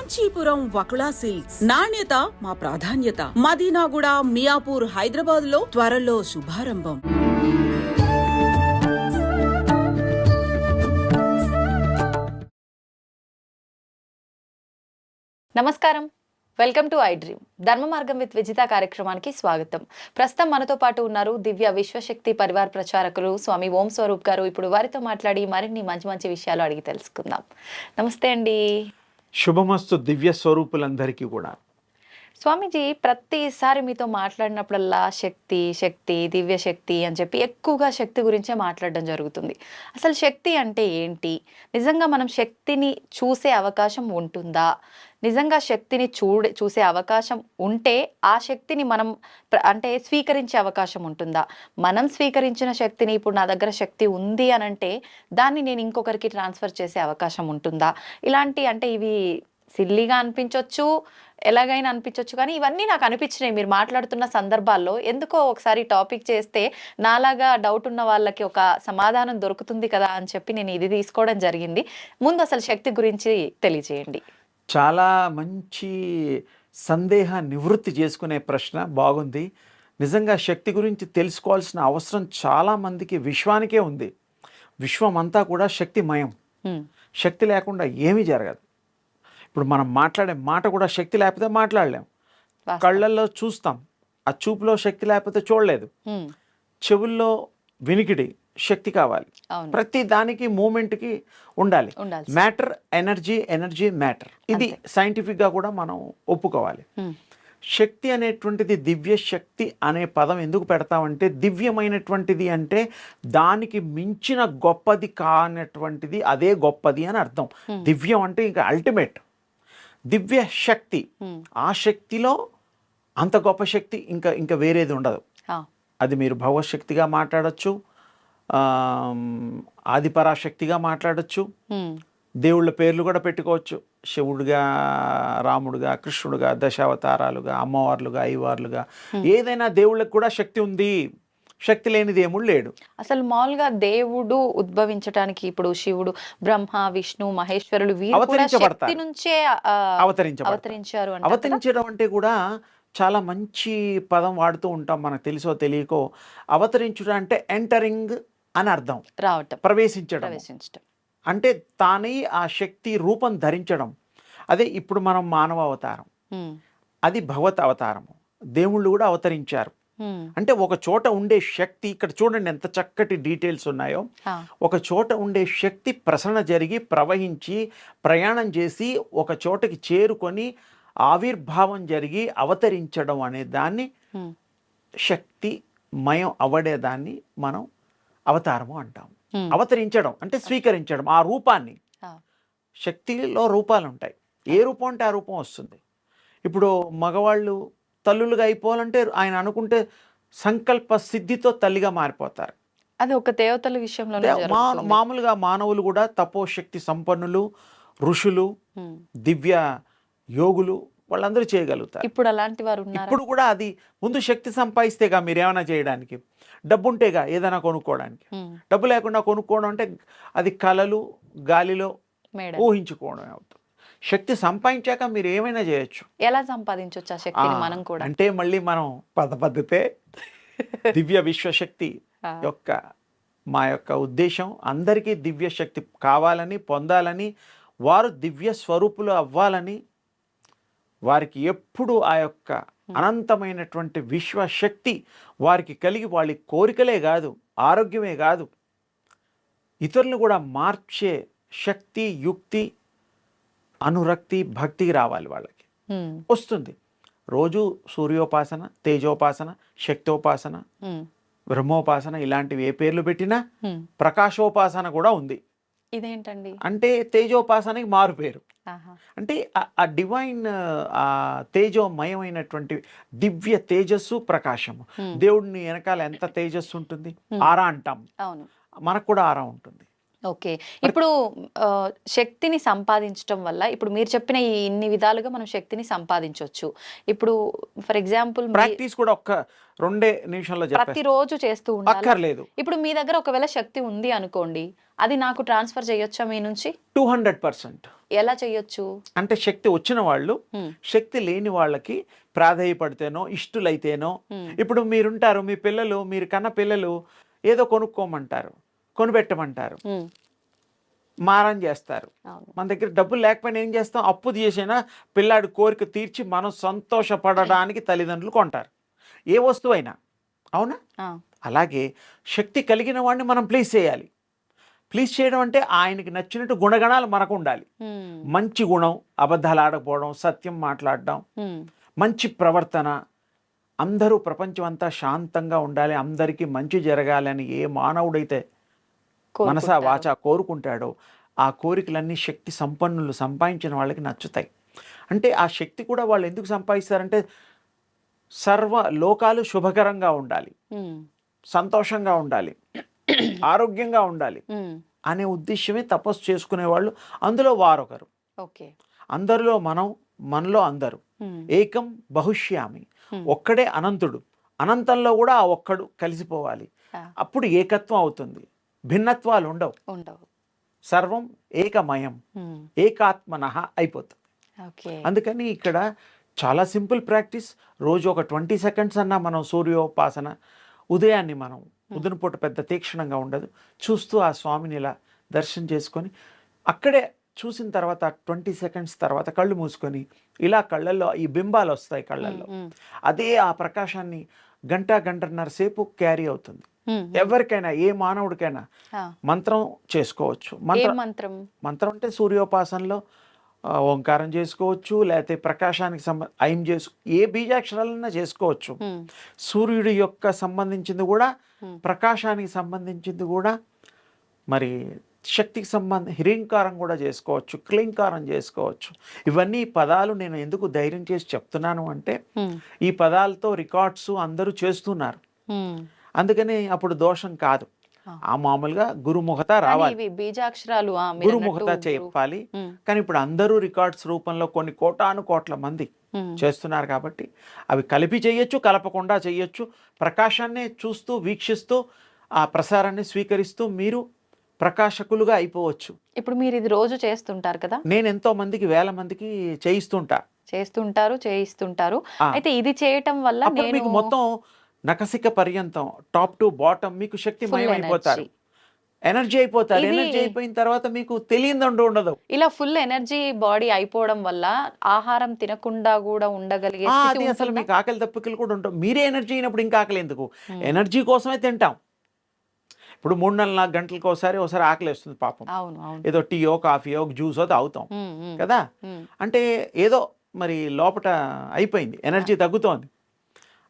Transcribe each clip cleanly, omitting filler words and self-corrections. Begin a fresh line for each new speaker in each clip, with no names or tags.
Kanchipuram Vakula silks నాణ్యత మా ప్రాధాన్యత. మదీనాగూడ, మియాపూర్, హైదరాబాద్ లో త్వరలో శుభారంభం.
నమస్కారం, వెల్కమ్ టు ఐ డ్రీమ్. ధర్మ మార్గం విత్ విజిత కార్యక్రమానికి స్వాగతం. ప్రస్తుతం మనతో పాటు ఉన్నారు దివ్య విశ్వశక్తి పరివార్ ప్రచారకులు స్వామి ఓం స్వరూప్ గారు. ఇప్పుడు వారితో మాట్లాడి మరిన్ని మంచి మంచి విషయాలు అడిగి తెలుసుకుందాం. నమస్తే అండి.
శుభమస్తు దివ్య స్వరూపులందరికీ కూడా.
స్వామీజీ, ప్రతిసారి మీతో మాట్లాడినప్పుడల్లా శక్తి శక్తి దివ్య శక్తి అని చెప్పి ఎక్కువగా శక్తి గురించే మాట్లాడడం జరుగుతుంది. అసలు శక్తి అంటే ఏంటి? నిజంగా మనం శక్తిని చూసే అవకాశం ఉంటుందా? నిజంగా శక్తిని చూసే అవకాశం ఉంటే ఆ శక్తిని మనం అంటే స్వీకరించే అవకాశం ఉంటుందా? మనం స్వీకరించిన శక్తిని ఇప్పుడు నా దగ్గర శక్తి ఉంది అని అంటే దాన్ని నేను ఇంకొకరికి ట్రాన్స్ఫర్ చేసే అవకాశం ఉంటుందా? ఇలాంటి అంటే ఇవి సిల్లీగా అనిపించవచ్చు, ఎలాగైనా అనిపించవచ్చు, కానీ ఇవన్నీ నాకు అనిపించినాయి మీరు మాట్లాడుతున్న సందర్భాల్లో. ఎందుకో ఒకసారి టాపిక్ చేస్తే నాలాగా డౌట్ ఉన్న వాళ్ళకి ఒక సమాధానం దొరుకుతుంది కదా అని చెప్పి నేను ఇది తీసుకోవడం జరిగింది. ముందు అసలు శక్తి గురించి తెలియజేయండి.
చాలా మంచి సందేహ నివృత్తి చేసుకునే ప్రశ్న, బాగుంది. నిజంగా శక్తి గురించి తెలుసుకోవాల్సిన అవసరం చాలామందికి విశ్వానికే ఉంది. విశ్వం అంతా కూడా శక్తిమయం. శక్తి లేకుండా ఏమీ జరగదు. ఇప్పుడు మనం మాట్లాడే మాట కూడా శక్తి లేకపోతే మాట్లాడలేం. కళ్ళల్లో చూస్తాం, ఆ చూపులో శక్తి లేకపోతే చూడలేదు. చెవుల్లో వినికిడి శక్తి కావాలి. ప్రతి దానికి మూమెంట్కి ఉండాలి. Matter energy, energy matter. ఇది సైంటిఫిక్గా కూడా మనం ఒప్పుకోవాలి. శక్తి అనేటువంటిది దివ్య శక్తి అనే పదం ఎందుకు పెడతామంటే, దివ్యమైనటువంటిది అంటే దానికి మించిన గొప్పది కానటువంటిది అదే గొప్పది అని అర్థం. దివ్యం అంటే ఇంకా అల్టిమేట్. దివ్య శక్తి, ఆ శక్తిలో అంత గొప్ప శక్తి ఇంకా వేరేది ఉండదు. అది మీరు భగవశక్తిగా మాట్లాడచ్చు, ఆదిపరాశక్తిగా మాట్లాడచ్చు, దేవుళ్ళ పేర్లు కూడా పెట్టుకోవచ్చు. శివుడుగా, రాముడుగా, కృష్ణుడుగా, దశావతారాలుగా, అమ్మవార్లుగా, అయ్యవార్లుగా, ఏదైనా దేవుళ్ళకి కూడా శక్తి ఉంది. శక్తి లేని దేవుడు లేడు. అసలు
మామూలుగా దేవుడు ఉద్భవించడానికి ఇప్పుడు శివుడు, బ్రహ్మ, విష్ణు, మహేశ్వరులు అవతరించారు.
అవతరించడం అంటే కూడా చాలా మంచి పదం వాడుతూ ఉంటాం, మనకు తెలుసో తెలియకో. అవతరించడం అంటే ఎంటరింగ్ అని అర్థం,
రావటం,
ప్రవేశించడం. అంటే తానే ఆ శక్తి రూపం ధరించడం. అదే ఇప్పుడు మనం మానవ అవతారం, అది భగవత్ అవతారము. దేవుళ్ళు కూడా అవతరించారు. అంటే ఒక చోట ఉండే శక్తి, ఇక్కడ చూడండి ఎంత చక్కటి డీటెయిల్స్ ఉన్నాయో. ఒక చోట ఉండే శక్తి ప్రసరణ జరిగి ప్రవహించి ప్రయాణం చేసి ఒక చోటకి చేరుకొని ఆవిర్భావం జరిగి అవతరించడం అనే దాన్ని, శక్తిమయం అవడేదాన్ని మనం అవతారము అంటాం. అవతరించడం అంటే స్వీకరించడం ఆ రూపాన్ని. శక్తిలో రూపాలు ఉంటాయి, ఏ రూపం అంటే ఆ రూపం వస్తుంది. ఇప్పుడు మగవాళ్ళు తల్లులుగా అయిపోవాలంటే ఆయన అనుకుంటే సంకల్ప సిద్ధితో తల్లిగా మారిపోతారు.
అది ఒక దేవతల విషయంలో.
మామూలుగా మానవులు కూడా తపోశక్తి సంపన్నులు, ఋషులు, దివ్య యోగులు, వాళ్ళందరూ చేయగలుగుతారు.
ఇప్పుడు అలాంటి వారు ఉన్నారు.
ఇప్పుడు కూడా అది ముందు శక్తి సంపాదిస్తేగా మీరు ఏమైనా చేయడానికి. డబ్బు ఉంటేగా ఏదైనా కొనుక్కోవడానికి. డబ్బు లేకుండా కొనుక్కోవడం అంటే అది కలలు, గాలిలో ఊహించుకోవడం అవుతుంది. శక్తి సంపాదించాక మీరు ఏమైనా చేయొచ్చు.
ఎలా సంపాదించవచ్చు ఆ శక్తిని మనం కూడా?
అంటే మళ్ళీ మనం పద్ధతే దివ్య విశ్వశక్తి యొక్క మా యొక్క ఉద్దేశం అందరికీ దివ్య శక్తి కావాలని, పొందాలని, వారు దివ్య స్వరూపులు అవ్వాలని, వారికి ఎప్పుడు ఆ యొక్క అనంతమైనటువంటి విశ్వశక్తి వారికి కలిగి వాళ్ళ కోరికలే కాదు, ఆరోగ్యమే కాదు, ఇతరులను కూడా మార్చే శక్తి, యుక్తి, అనురక్తి, భక్తి రావాలి వాళ్ళకి. వస్తుంది. రోజు సూర్యోపాసన, తేజోపాసన, శక్తోపాసన, బ్రహ్మోపాసన, ఇలాంటివి ఏ పేర్లు పెట్టినా ప్రకాశోపాసన కూడా ఉంది.
ఇదేంటండి?
అంటే తేజోపాసనకి మారు పేరు. అంటే ఆ డివైన్, ఆ తేజోమయమైనటువంటి దివ్య తేజస్సు, ప్రకాశము. దేవుడిని వెనకాల ఎంత తేజస్సు ఉంటుంది, ఆరా అంటాం. మనకు కూడా ఆరా ఉంటుంది.
ఓకే. ఇప్పుడు శక్తిని సంపాదించటం వల్ల ఇప్పుడు మీరు చెప్పిన ఈ ఇన్ని విధాలుగా మనం శక్తిని సంపాదించొచ్చు. ఇప్పుడు ఫర్ ఎగ్జాంపుల్
ప్రాక్టీస్ కూడా ఒక్క 2 నిమిషాల్లో చెప్పేస్తా.
ప్రతిరోజు చేస్తూ ఉండాలా?
అక్కర్లేదు.
ఇప్పుడు మీ దగ్గర ఒకవేళ శక్తి ఉంది అనుకోండి, అది నాకు ట్రాన్స్‌ఫర్ చేయొచ్చా మీ నుంచి?
200%.
ఎలా చేయొచ్చు?
అంటే శక్తి వచ్చిన వాళ్ళు
హ్మ్.
శక్తి లేని వాళ్ళకి ప్రాధేయపడితేనో ఇష్టలైతేనో,
హ్మ్.
ఇప్పుడు మీరుంటారు, మీ పిల్లలు, మీరు కన్న పిల్లలు ఏదో కొనుక్కోమంటారు, కొనిపెట్టమంటారు,
హ్మ్.
మారం చేస్తారు.
అవును.
మన దగ్గర డబ్బులు లేకపోయినా ఏం చేస్తాం, అప్పు చేసినా పిల్లాడి కోరిక తీర్చి మనం సంతోషపడడానికి తల్లిదండ్రులు కొంటారు, ఏ వస్తువైనా. అవునా?
ఆ!
అలాగే శక్తి కలిగిన వాడిని మనం ప్లీజ్ చేయాలి. ప్లీజ్ చేయడం అంటే ఆయనకి నచ్చినట్టు గుణగణాలు మనకు ఉండాలి.
హ్మ్.
మంచి గుణం, అబద్ధాలు ఆడకపోవడం, సత్యం మాట్లాడడం,
హ్మ్.
మంచి ప్రవర్తన, అందరూ ప్రపంచం అంతా శాంతంగా ఉండాలి, అందరికీ మంచి జరగాలని ఏ మానవుడైతే మనసా
కోరుకుంటారు.
వాచా కోరుకుంటాడో ఆ కోరికలన్నీ శక్తి సంపన్నులు సంపాదించిన వాళ్ళకి నచ్చుతాయి. అంటే ఆ శక్తి కూడా వాళ్ళు ఎందుకు సంపాదిస్తారంటే సర్వ లోకాలు శుభకరంగా ఉండాలి,
హ్మ్.
సంతోషంగా ఉండాలి, ఆరోగ్యంగా ఉండాలి
హ్మ్.
అనే ఉద్దేశమే తపస్సు చేసుకునేవాళ్ళు. అందులో వారొకరు.
ఓకే.
అందరిలో మనం, మనలో అందరూ.
హ్మ్.
ఏకం బహుష్యామి.
హ్మ్.
ఒక్కడే అనంతుడు, అనంతంలో కూడా ఆ ఒక్కడు కలిసిపోవాలి.
ఆ!
అప్పుడు ఏకత్వం అవుతుంది, భిన్నత్వాలు ఉండవు,
ఉండవు.
సర్వం ఏకమయం,
హ్మ్.
ఏకాత్మనః అయిపోతుంది.
ఓకే.
అందుకని ఇక్కడ చాలా సింపుల్ ప్రాక్టీస్. రోజు ఒక 20 సెకండ్స్ అన్నా మనం సూర్యోపాసన, ఉదయాన్ని మనం ఉదయపూట పెద్ద తీక్షణంగా ఉండదు, చూస్తూ ఆ స్వామిని ఇలా దర్శనం చేసుకొని అక్కడే చూసిన తర్వాత 20 సెకండ్స్ తర్వాత కళ్ళు మూసుకొని ఇలా కళ్ళల్లో ఈ బింబాలు వస్తాయి కళ్ళల్లో,
హ్మ్.
అదే ఆ ప్రకాశాన్ని గంట గంటన్నర సేపు క్యారీ అవుతుంది.
హ్మ్.
ఎవరికైనా, ఏ మానవుడికైనా
ఆ!
మంత్రం చేసుకోవచ్చు.
ఏం మంత్రం?
మంత్రం అంటే సూర్యోపాసనలో ఓంకారం చేసుకోవచ్చు, లేకపోతే ప్రకాశానికి ఐం ఏ బీజాక్షరాలన్నా చేసుకోవచ్చు.
హ్మ్.
సూర్యుడి యొక్క సంబంధించింది కూడా,
హ్మ్.
ప్రకాశానికి సంబంధించింది కూడా, మరి శక్తికి హ్రీంకారం కూడా చేసుకోవచ్చు, క్లీంకారం చేసుకోవచ్చు. ఇవన్నీ పదాలు నేను ఎందుకు ధైర్యం చేసి చెప్తున్నాను అంటే
హ్మ్.
ఈ పదాలతో రికార్డ్స్ అందరూ చేస్తున్నారు.
హ్మ్.
అందుకని అప్పుడు దోషం కాదు.
ఆ!
ఆ మామూలుగా గురుముఖత
కానీ
రావాలి,
ఇవి బీజాక్షరాలు
గురుముఖత
మీరన్నట్టు
చెప్పాలి.
హ్మ్.
కానీ ఇప్పుడు అందరూ రికార్డ్స్ రూపంలో కొన్ని కోటాను కోట్ల మంది
హ్మ్.
చేస్తున్నారు కాబట్టి అవి కలిపి చేయొచ్చు, కలపకుండా చేయొచ్చు. ప్రకాశాన్నే చూస్తూ వీక్షిస్తూ ఆ ప్రసారాన్ని స్వీకరిస్తూ మీరు ప్రకాశకులుగా అయిపోవచ్చు.
ఇప్పుడు మీరు ఇది రోజు చేస్తుంటారు కదా?
నేను ఎంతో మందికి, వేల మందికి చేయిస్తుంటా.
చేస్తుంటారు, చేయిస్తుంటారు.
ఆ,
అయితే ఇది చేయటం వల్ల
అప్పుడు
నేను
మీకు మొత్తం నఖశిఖ పర్యంతం టాప్ టు బాటమ్ మీకు శక్తిమయం
ఫుల్
అయిపోతారు,
ఎనర్జీ.
ఎనర్జీ అయిపోతారు.
ఇది
ఎనర్జీ అయిపోయిన తర్వాత మీకు తెలియదంటూ ఉండదు.
ఇలా ఫుల్ ఎనర్జీ బాడీ అయిపోవడం వల్ల ఆహారం తినకుండా గూడా ఉండగలిగే స్థితి
అది అసలు
ఉంటుందా?
మీకు ఆకలి దప్పికలు కూడా ఉంటాం. మీరే ఎనర్జీ అయినప్పుడు ఇంకా ఆకలి ఎందుకు?
హ్మ్.
ఎనర్జీ కోసమే తింటాం. ఇప్పుడు 3-4 గంటలకు ఒకసారి ఆకలి వేస్తుంది పాపం.
అవును. అవును.
ఏదో టీయో, కాఫీయో, జ్యూసో తాగుతాం
హ్మ్. హ్మ్.
కదా.
హ్మ్.
అంటే ఏదో మరి లోపట అయిపోయింది, ఎనర్జీ తగ్గుతోంది.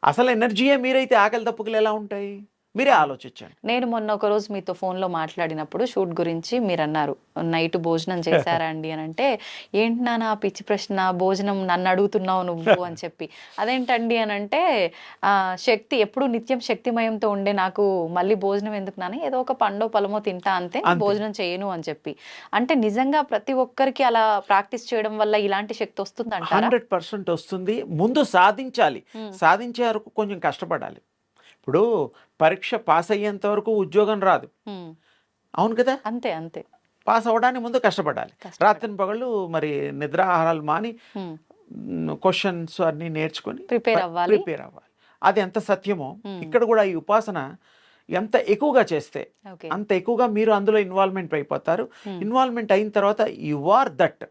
అసలు ఎనర్జీయే మీరైతే ఆకలి దప్పుకలు ఎలా ఉంటాయి? మీరే
అవును.
ఆలోచించండి.
నేను మొన్న ఒకరోజు మీతో ఫోన్‌లో మాట్లాడినప్పుడు షూట్ గురించి మీరన్నారు. నైట్ భోజనం చేశారా అండి అనంటే, "ఏంటి నాన్న ఆ పిచ్చి ప్రశ్న భోజనం నన్ను అడుగుతున్నావు నువ్వు" అని చెప్పి. అదేంటండి అనంటే, శక్తి ఎప్పుడు నిత్యం శక్తిమయంతో ఉండే నాకు మళ్ళీ భోజనం ఎందుకు నాన్న ఏదో ఒక పండో, పలమో తింటా అంతే
అంతే.
భోజనం చేయను అని చెప్పి. అంటే నిజంగా ప్రతి ఒక్కరికి అలా ప్రాక్టీస్ చేయడం వల్ల ఇలాంటి శక్తి వస్తుందంటారా?
100% వస్తుంది. ముందు సాధించాలి.
హ్మ్.
సాధించే వరకు కొంచెం కష్టపడాలి. ఇప్పుడు పరీక్ష పాస్ అయ్యేంత వరకు ఉద్యోగం రాదు.
హ్మ్.
అవును కదా.
అంతే. అంతే.
పాస్ అవ్వడానికి ముందు కష్టపడాలి. రాత్రి పగళ్ళు మరి నిద్రాహారాలు మాని
హ్మ్.
క్వశ్చన్స్ అన్నీ నేర్చుకొని
ప్రిపేర్ అవ్వాలి.
ప్రిపేర్ అవ్వాలి. అది ఎంత సత్యమో
హ్మ్.
ఇక్కడ కూడా ఈ ఉపాసన ఎంత ఎక్కువగా చేస్తే
ఓకే.
అంత ఎక్కువగా మీరు అందులో ఇన్వాల్వ్మెంట్ అయిపోతారు.
హ్మ్.
ఇన్వాల్వ్మెంట్ అయిన తర్వాత యు ఆర్ దట్,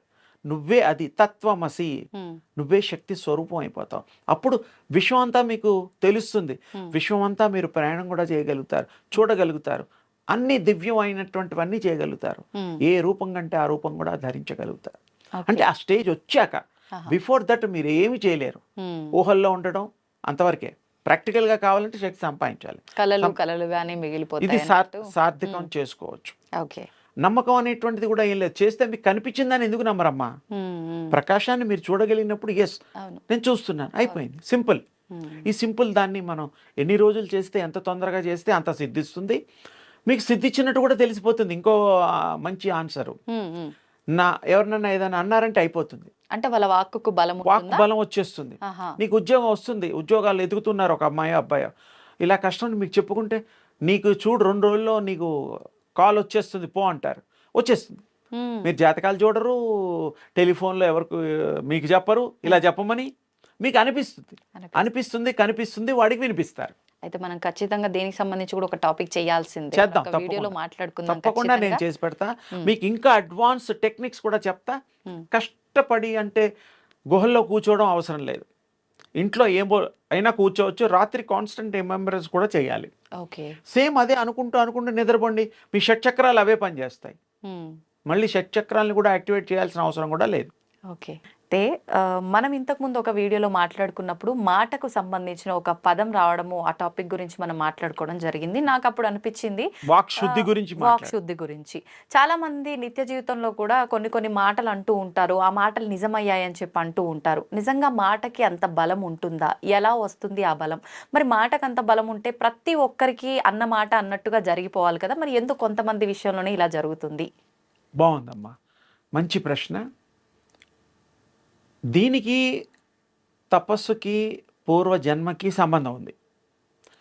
నువ్వే అది, తత్వమసి,
హ్మ్.
నువ్వే శక్తి స్వరూపం అయిపోతావు. అప్పుడు విశ్వం అంతా మీకు తెలుస్తుంది.
హ్మ్.
విశ్వం అంతా మీరు ప్రయాణం కూడా చేయగలుగుతారు, చూడగలుగుతారు, అన్ని దివ్యం అయినటువంటివన్నీ చేయగలుగుతారు.
హ్మ్.
ఏ రూపం కంటే ఆ రూపం కూడా ధరించగలుగుతారు.
ఓకే.
అంటే ఆ స్టేజ్ వచ్చాక,
ఆహా!
బిఫోర్ దట్ మీరు ఏమి చేయలేరు.
హ్మ్.
ఊహల్లో ఉండడం అంతవరకే. ప్రాక్టికల్గా కావాలంటే శక్తి సంపాదించాలి.
కలలు
సం-
కలలుగానే
ఇది
మిగిలిపోతాయి అన్నట్టు.
సార్థకం
హ్మ్.
చేసుకోవచ్చు.
ఓకే.
నమ్మకం అనేటువంటిది కూడా ఏం లేదు. చేస్తే మీకు కనిపించిందని ఎందుకు నమ్మరమ్మా?
హ్మ్. హ్మ్.
ప్రకాశాన్ని మీరు చూడగలిగినప్పుడు ఎస్
అవును.
నేను చూస్తున్నాను, అయిపోయింది, సింపుల్.
హ్మ్.
ఈ సింపుల్ దాన్ని మనం ఎన్ని రోజులు చేస్తే, ఎంత తొందరగా చేస్తే అంత సిద్ధిస్తుంది. మీకు సిద్ధిచ్చినట్టు కూడా తెలిసిపోతుంది. ఇంకో మంచి ఆన్సరు, ఎవరినన్నా ఏదైనా అన్నారంటే అయిపోతుంది.
అంటే వాళ్ళ వాక్కుకు బలం
వాక్
ఉంటుందా?
బలం వచ్చేస్తుంది.
ఆహా.
నీకు ఉద్యోగం వస్తుంది, ఉద్యోగాలు ఎదుగుతున్నారు ఒక అమ్మాయి అబ్బాయి, ఇలా కష్టం మీకు చెప్పుకుంటే నీకు చూడు 2 రోజుల్లో నీకు కాల్ వచ్చేస్తుంది, పో అంటారు, వచ్చేస్తుంది.
మ్మ్.
మీరు జాతకాలు చూడరు, టెలిఫోన్లో ఎవరికి మీకు చెప్పరు, ఇలా చెప్పమని మీకు అనిపిస్తుంది, కనిపిస్తుంది, వాడికి వినిపిస్తారు.
అయితే మనం ఖచ్చితంగా దేనికి సంబంధించి కూడా ఒక టాపిక్ చేయాల్సిందే.
చేద్దాం,
ఒక వీడియోలో
తప్పకుండా.
మాట్లాడుకుందాం
తప్పకుండా నేను
ఖచ్చితంగా.
చేసి పెడతా. మీకు ఇంకా అడ్వాన్స్ టెక్నిక్స్ కూడా చెప్తా. కష్టపడి అంటే గుహల్లో కూర్చోవడం అవసరం లేదు, ఇంట్లో అయినా కూర్చోవచ్చు. రాత్రి కాన్స్టెంట్ రిమెంబరెన్స్ కూడా చేయాలి.
ఓకే.
సేమ్ అదే అనుకుంటూ నిద్రపోండి, మీ షట్చక్రాలు అవే పనిచేస్తాయి. మళ్ళీ షట్చక్రాలను కూడా యాక్టివేట్ చేయాల్సిన అవసరం కూడా లేదు.
ఓకే. అయితే మనం ఇంతకుముందు ఒక వీడియోలో మాట్లాడుకున్నప్పుడు మాటకు సంబంధించిన ఒక పదం రావడము, ఆ టాపిక్ గురించి మనం మాట్లాడుకోవడం జరిగింది. నాకు అప్పుడు అనిపించింది
వాక్ శుద్ధి గురించి
వాక్ శుద్ధి గురించి. చాలా మంది నిత్య జీవితంలో కూడా కొన్ని మాటలు అంటూ ఉంటారు, ఆ మాటలు నిజమయ్యాయని చెప్పి అంటూ ఉంటారు. నిజంగా మాటకి అంత బలం ఉంటుందా? ఎలా వస్తుంది ఆ బలం? మరి మాటకు అంత బలం ఉంటే ప్రతి ఒక్కరికి అన్న మాట అన్నట్టుగా జరిగిపోవాలి కదా, మరి ఎందుకు కొంతమంది విషయంలోనే ఇలా జరుగుతుంది?
బాగుందమ్మా, మంచి ప్రశ్న. దీనికి తపస్సుకి పూర్వజన్మకి సంబంధం ఉంది.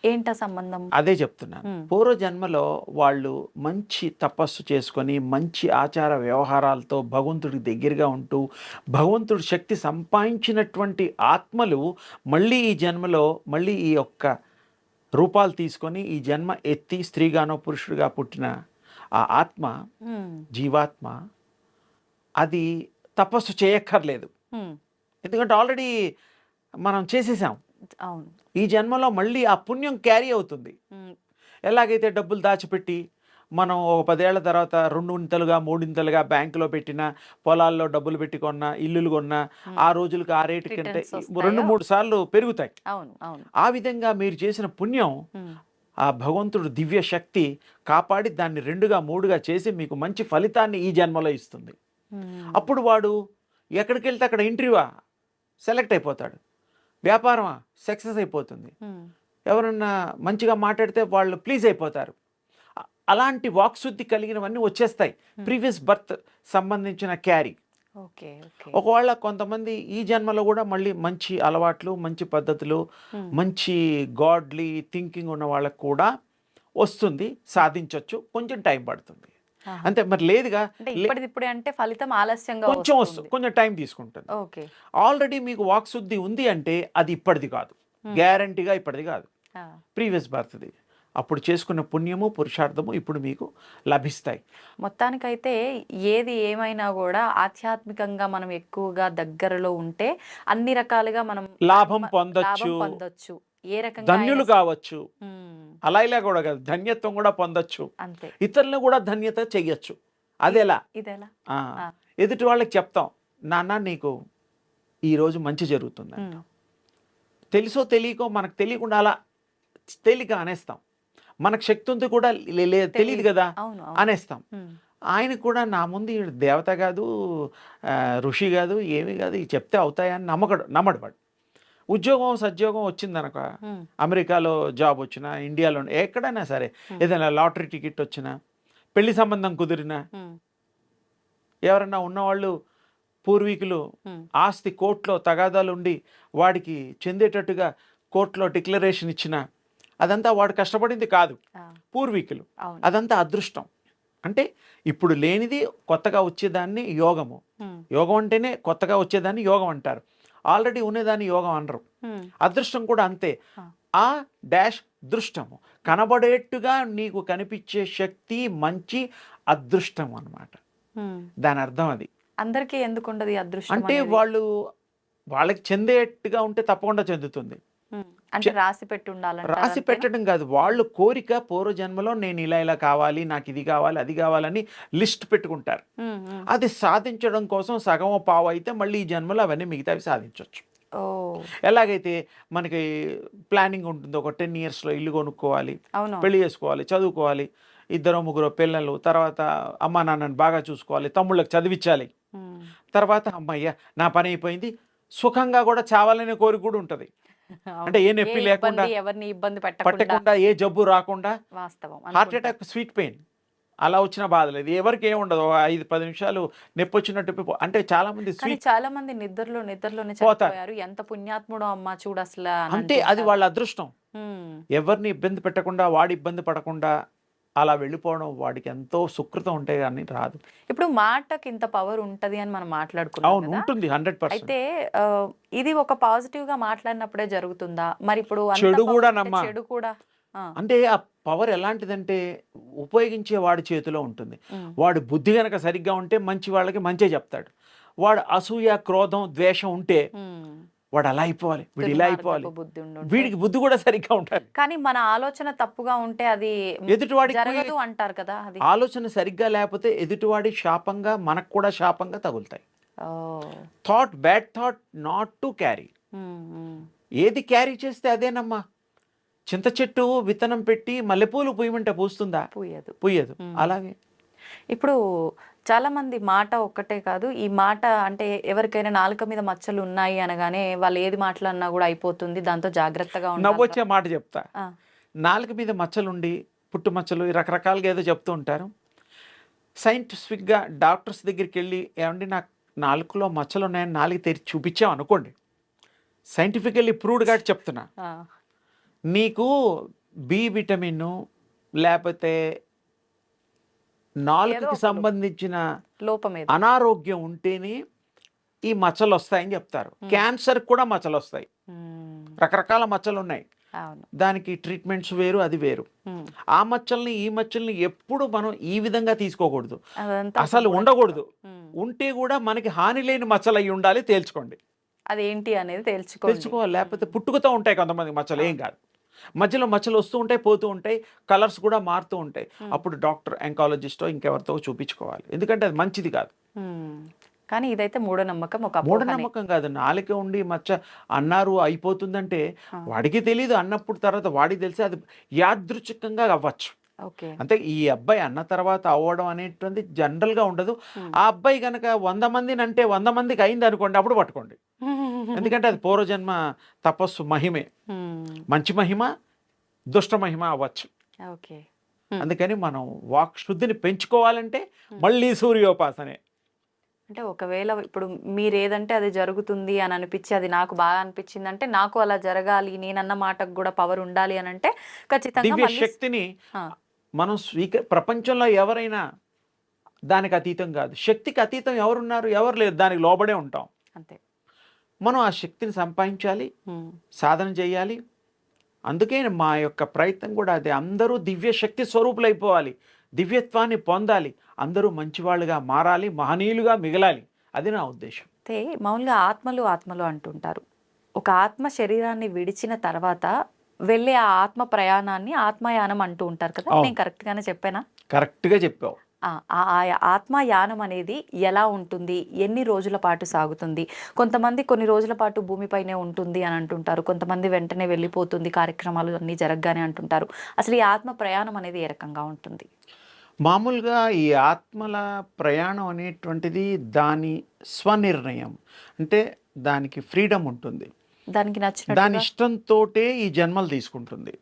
ఏంటా సంబంధం?
అదే చెప్తున్నాను. పూర్వజన్మలో వాళ్ళు మంచి తపస్సు చేసుకొని మంచి ఆచార వ్యవహారాలతో భగవంతుడికి దగ్గరగా ఉంటూ భగవంతుడి శక్తి సంపాదించినటువంటి ఆత్మలు మళ్ళీ ఈ జన్మలో మళ్ళీ ఈ యొక్క రూపాలు తీసుకొని ఈ జన్మ ఎత్తి స్త్రీగానో పురుషుడిగా పుట్టిన ఆ ఆత్మ, జీవాత్మ, అది తపస్సు చేయక్కర్లేదు. ఎందుకంటే ఆల్రెడీ మనం చేసేసాం.
అవును.
ఈ జన్మలో మళ్ళీ ఆ పుణ్యం క్యారీ అవుతుంది. ఎలాగైతే డబ్బులు దాచిపెట్టి మనం ఒక 10 ఏళ్ల తర్వాత 2 ఇంతలుగా 3 ఇంతలుగా బ్యాంకులో పెట్టిన, పొలాల్లో డబ్బులు పెట్టి కొన్న, ఇల్లులు కొన్న, ఆ రోజులకు ఆ రేటు కంటే 2-3 సార్లు పెరుగుతాయి. ఆ విధంగా మీరు చేసిన పుణ్యం ఆ భగవంతుడు దివ్య శక్తి కాపాడి దాన్ని 2గా 3గా చేసి మీకు మంచి ఫలితాన్ని ఈ జన్మలో ఇస్తుంది. అప్పుడు వాడు ఎక్కడికి వెళ్తే అక్కడ ఇంటర్వ్యూవా సెలెక్ట్ అయిపోతాడు, వ్యాపారమా సక్సెస్ అయిపోతుంది, ఎవరన్నా మంచిగా మాట్లాడితే వాళ్ళు ప్లీజ్ అయిపోతారు. అలాంటి వాక్శుద్ధి కలిగినవన్నీ వచ్చేస్తాయి, ప్రీవియస్ బర్త్ సంబంధించిన క్యారీ. ఒకవేళ కొంతమంది ఈ జన్మలో కూడా మళ్ళీ మంచి అలవాట్లు, మంచి పద్ధతులు, మంచి గాడ్లీ థింకింగ్ ఉన్న వాళ్ళకు కూడా వస్తుంది, సాధించవచ్చు. కొంచెం టైం పడుతుంది అంతే, మరి లేదుగా
ఇప్పుడే అంటే ఫలితం ఆలస్యంగా
కొంచెం వస్తుంది, కొంచెం టైం తీసుకుంటుంది. ఆల్రెడీ మీకు వాక్శుద్ధి ఉంది అంటే అది ఇప్పటిది కాదు, గ్యారంటీగా ఇప్పటిది కాదు, ప్రీవియస్ బర్త్ది. అప్పుడు చేసుకున్న పుణ్యము పురుషార్థము ఇప్పుడు మీకు లభిస్తాయి.
మొత్తానికైతే ఏది ఏమైనా కూడా ఆధ్యాత్మికంగా మనం ఎక్కువగా దగ్గరలో ఉంటే అన్ని రకాలుగా మనం
లాభం పొందొచ్చు,
ఏ రకంగా
ధన్యులు కావచ్చు. అలా ఇలా కూడా కాదు, ధన్యత్వం కూడా పొందొచ్చు,
అంతే,
ఇతరులను కూడా ధన్యత చెయ్యొచ్చు. అదేలా
ఇదేలా
ఎదుటి వాళ్ళకి చెప్తాం, నాన్న నీకు ఈరోజు మంచి జరుగుతుంది, తెలుసో తెలియకో మనకు తెలియకుండా అలా తేలిక అనేస్తాం. మనకు శక్తి ఉంది కూడా తెలియదు కదా అనేస్తాం. ఆయన కూడా నా ముందు దేవత కాదు, ఋషి కాదు, ఏమి కాదు, చెప్తే అవుతాయని నమ్మడు వాడు. ఉద్యోగం సద్యోగం వచ్చిందనక, అమెరికాలో జాబ్ వచ్చినా, ఇండియాలో ఎక్కడైనా సరే, ఏదైనా లాటరీ టికెట్ వచ్చినా, పెళ్లి సంబంధం కుదిరినా, ఎవరన్నా ఉన్నవాళ్ళు పూర్వీకులు ఆస్తి కోర్టులో తగాదాలు ఉండి వాడికి చెందేటట్టుగా కోర్టులో డిక్లరేషన్ ఇచ్చిన, అదంతా వాడు కష్టపడింది కాదు, పూర్వీకులు. అదంతా అదృష్టం. అంటే ఇప్పుడు లేనిది కొత్తగా వచ్చేదాన్ని యోగము. యోగం అంటేనే కొత్తగా వచ్చేదాన్ని యోగం అంటారు, ఆల్రెడీ ఉన్నదాన్ని యోగం అనరు. అదృష్టం కూడా అంతే. ఆ డాష్ దృష్టము, కనబడేట్టుగా నీకు కనిపించే శక్తి మంచి అదృష్టం అన్నమాట. దాని అర్థం అది.
అందరికీ ఎందుకు ఉండదు అదృష్టం
అంటే వాళ్ళకి చెందేట్టుగా ఉంటే తప్పకుండా చెందుతుంది.
అంటే రాసి పెట్టి ఉండాలి,
రాసి పెట్టడం కాదు, వాళ్ళు కోరిక పూర్వజన్మలో నేను ఇలా కావాలి, నాకు ఇది కావాలి, అది కావాలని లిస్ట్ పెట్టుకుంటారు. అది సాధించడం కోసం సగం పావు అయితే మళ్ళీ ఈ జన్మలో అవన్నీ మిగతావి సాధించవచ్చు. ఎలాగైతే మనకి ప్లానింగ్ ఉంటుందో, ఒక 10 yearsలో ఇల్లు కొనుక్కోవాలి, పెళ్లి చేసుకోవాలి, చదువుకోవాలి, 2-3 పిల్లలు, తర్వాత అమ్మా నాన్నని బాగా చూసుకోవాలి, తమ్ముళ్ళకి చదివించాలి, తర్వాత అమ్మయ్య నా పని అయిపోయింది, సుఖంగా కూడా చావాలనే కోరిక కూడా ఉంటుంది. అంటే ఏ
ఏ
నొప్పి లేకుండా,
ఇబ్బంది ఎవరిని ఇబ్బంది పెట్టకుండా
పట్టకుండా, ఏ జబ్బు రాకుండా,
వాస్తవం
హార్ట్
అనుకుంటా.
అటాక్, స్వీట్ పెయిన్ అలా వచ్చిన బాధ లేదు. ఎవరికి ఏమి ఉండదు. 5-10 నిమిషాలు నొప్పి వచ్చినట్టు అంటే చాలా మంది
కానీ
స్వీట్
చాలా మంది నిద్రలోనే
పోతారు.
చనిపోయారు. ఎంత పుణ్యాత్ముడో అమ్మ చూడు అసలు అని
అంటే అది
అంటుంటారు.
వాళ్ళ అదృష్టం. ఎవరిని ఇబ్బంది పెట్టకుండా, వాడు ఇబ్బంది పడకుండా అలా వెళ్ళిపోవడం వాడికి ఎంతో సుకృతం ఉంటే కానీ రాదు.
ఇప్పుడు మాటకి ఇంత పవర్ ఉంటది అని మనం మాట్లాడుకున్నాం
అవును,
కదా.
ఉంటుంది 100%.
అయితే ఇది ఒక పాజిటివ్ గా మాట్లాడినప్పుడే జరుగుతుందా? మరి ఇప్పుడు అంత
చెడు
power
కూడా
ఉంటే
నమ్మా.
చెడు కూడా
అంటే ఆ పవర్ ఎలాంటిదంటే ఉపయోగించే వాడి చేతిలో ఉంటుంది.
ఉమ్,
వాడు బుద్ధి గనక సరిగ్గా ఉంటే మంచి వాళ్ళకి మంచే చెప్తాడు. వాడు అసూయ, క్రోధం, ద్వేషం ఉంటే
ఉమ్.
వాడు అలా అయిపోవాలి, వీడు ఇలా అయిపోవాలి.
దుర్మార్గపు బుద్ధి ఉండుంటే.
వీడికి బుద్ధి కూడా సరిగ్గా ఉండాలి.
కానీ మన ఆలోచన తప్పుగా ఉంటే అది
ఎదుటివాడికి
జరగదు అంటారు కదా. అది
ఆలోచన సరిగ్గా లేకపోతే ఎదుటివాడి శాపంగా మనకు కూడా శాపంగా తగులుతాయి.
ఓ.
Bad thought not to carry.
Um, um.
ఏది క్యారీ చేస్తే అదేనమ్మా. చింత చెట్టు విత్తనం పెట్టి మల్లెపూలు పూయమంటే పూస్తుందా?
పూయదు.
పూయదు. అలాగే
ఇప్పుడు చాలా మంది మాట ఒక్కటే కాదు, ఈ మాట అంటే ఎవరికైనా నాలుక మీద మచ్చలు ఉన్నాయి అనగానే వాళ్ళు ఏది మాట్లాడినా కూడా అయిపోతుంది, దాంతో జాగ్రత్తగా ఉండాలి.
నవ్వొచ్చే మాట చెప్తా.
ఆ,
నాలుక మీద మచ్చలుండి, పుట్టు మచ్చలు, రకరకాలుగా ఏదో చెప్తూ ఉంటారు. సైంటిఫిక్గా డాక్టర్స్ దగ్గరికి వెళ్ళి, ఏమండి నాకు నాలుకలో మచ్చలు ఉన్నాయని నాలుగు తెరిచి చూపించాం అనుకోండి, సైంటిఫికల్లీ ప్రూవ్డ్గా చెప్తున్నా,
ఆ.
నీకు బి విటమిన్ లేకపోతే
ఏదో
నాలుకకి
ఒక
సంబంధించిన
లోపం ఏదో.
అనారోగ్యం ఉంటేనే ఈ మచ్చలు వస్తాయని చెప్తారు. క్యాన్సర్ కూడా మచ్చలు వస్తాయి.
ఉమ్,
రకరకాల మచ్చలు ఉన్నాయి.
అవును.
దానికి ట్రీట్మెంట్స్ వేరు, అది వేరు.
ఉమ్.
ఆ మచ్చల్ని ఈ మచ్చల్ని ఎప్పుడు మనం ఈ విధంగా తీసుకోకూడదు,
అదంతా
అసలు ఉండకూడదు.
ఉమ్.
ఉంటే కూడా మనకి హాని లేని మచ్చలు అయి ఉండాలి, తేల్చుకోండి.
అదేంటి అనేది తెలుసుకోవాలి.
తెలుసుకోవాలి. లేకపోతే పుట్టుకతో ఉంటాయి కొంతమంది మచ్చలు, ఏం కాదు. మధ్యలో మచ్చలు వస్తూ ఉంటాయి, పోతూ ఉంటాయి, కలర్స్ కూడా మారుతూ ఉంటాయి. అప్పుడు డాక్టర్, ఎంకాలజిస్టో ఇంకెవరితో చూపించుకోవాలి, ఎందుకంటే అది మంచిది కాదు.
కానీ ఇదైతే మూఢనమ్మకం, ఒక అపోహనే.
మూఢనమ్మకం కాదు. నాలుక ఉండి మచ్చ అన్నారు అయిపోతుందంటే వాడికి తెలియదు. అన్నప్పుడు తర్వాత వాడికి తెలిసి అది యాదృచ్ఛికంగా అవ్వచ్చు.
ఓకే.
అంటే ఈ అబ్బాయి అన్న తర్వాత అవ్వడం అనేటువంటి జనరల్గా ఉండదు. ఆ అబ్బాయి కనుక 100 మందిని అంటే 100 మందికి అయింది అనుకోండి, అప్పుడు పట్టుకోండి. ఎందుకంటే అది పూర్వజన్మ తపస్సు మహిమే. మంచి మహిమ, దుష్ట మహిమ అవ్వచ్చు.
ఓకే.
అందుకని మనం వాక్ శుద్ధిని పెంచుకోవాలంటే మళ్ళీ సూర్యోపాసనే.
అంటే ఒకవేళ ఇప్పుడు మీరు ఏదంటే అది జరుగుతుంది అని అనిపించి, అది నాకు బాగా అనిపించింది అంటే నాకు అలా జరగాలి, నేనన్న మాటకు కూడా పవర్ ఉండాలి అని అంటే ఖచ్చితంగా
దివ్య
మళ్ళీ
శక్తిని మనం ప్రపంచంలో ఎవరైనా దానికి అతీతం కాదు. శక్తికి అతీతం ఎవరున్నారు? ఎవరు లేరు. దానికి లోబడే ఉంటాం.
అంతే.
మనం ఆ శక్తిని సంపాదించాలి, సాధన చేయాలి. అందుకే మా యొక్క ప్రయత్నం కూడా అదే. అందరూ దివ్య శక్తి స్వరూపులు అయిపోవాలి, దివ్యత్వాన్ని పొందాలి, అందరూ మంచివాళ్ళుగా మారాలి, మహనీయులుగా మిగలాలి. అది నా ఉద్దేశం.
అయితే మామూలుగా ఆత్మలు అంటుంటారు. ఒక ఆత్మ శరీరాన్ని విడిచిన తర్వాత వెళ్ళే ఆ ఆత్మ ప్రయాణాన్ని ఆత్మయానం అంటూ ఉంటారు కదా. నేను కరెక్ట్ గానే చెప్పానా?
కరెక్ట్గా చెప్పావు.
ఆ ఆత్మయానం అనేది ఎలా ఉంటుంది, ఎన్ని రోజుల పాటు సాగుతుంది? కొంతమంది కొన్ని రోజుల పాటు భూమిపైనే ఉంటుంది అని అంటుంటారు, కొంతమంది వెంటనే వెళ్ళిపోతుంది కార్యక్రమాలు అన్నీ జరగగానే అంటుంటారు. అసలు ఈ ఆత్మ ప్రయాణం అనేది ఏ రకంగా ఉంటుంది?
మామూలుగా ఈ ఆత్మల ప్రయాణం అనేటువంటిది దాని స్వనిర్ణయం. అంటే దానికి ఫ్రీడమ్ ఉంటుంది,
దానికి నచ్చిన
దాని ఇష్టంతోటే ఈ జన్మలు తీసుకుంటుంది.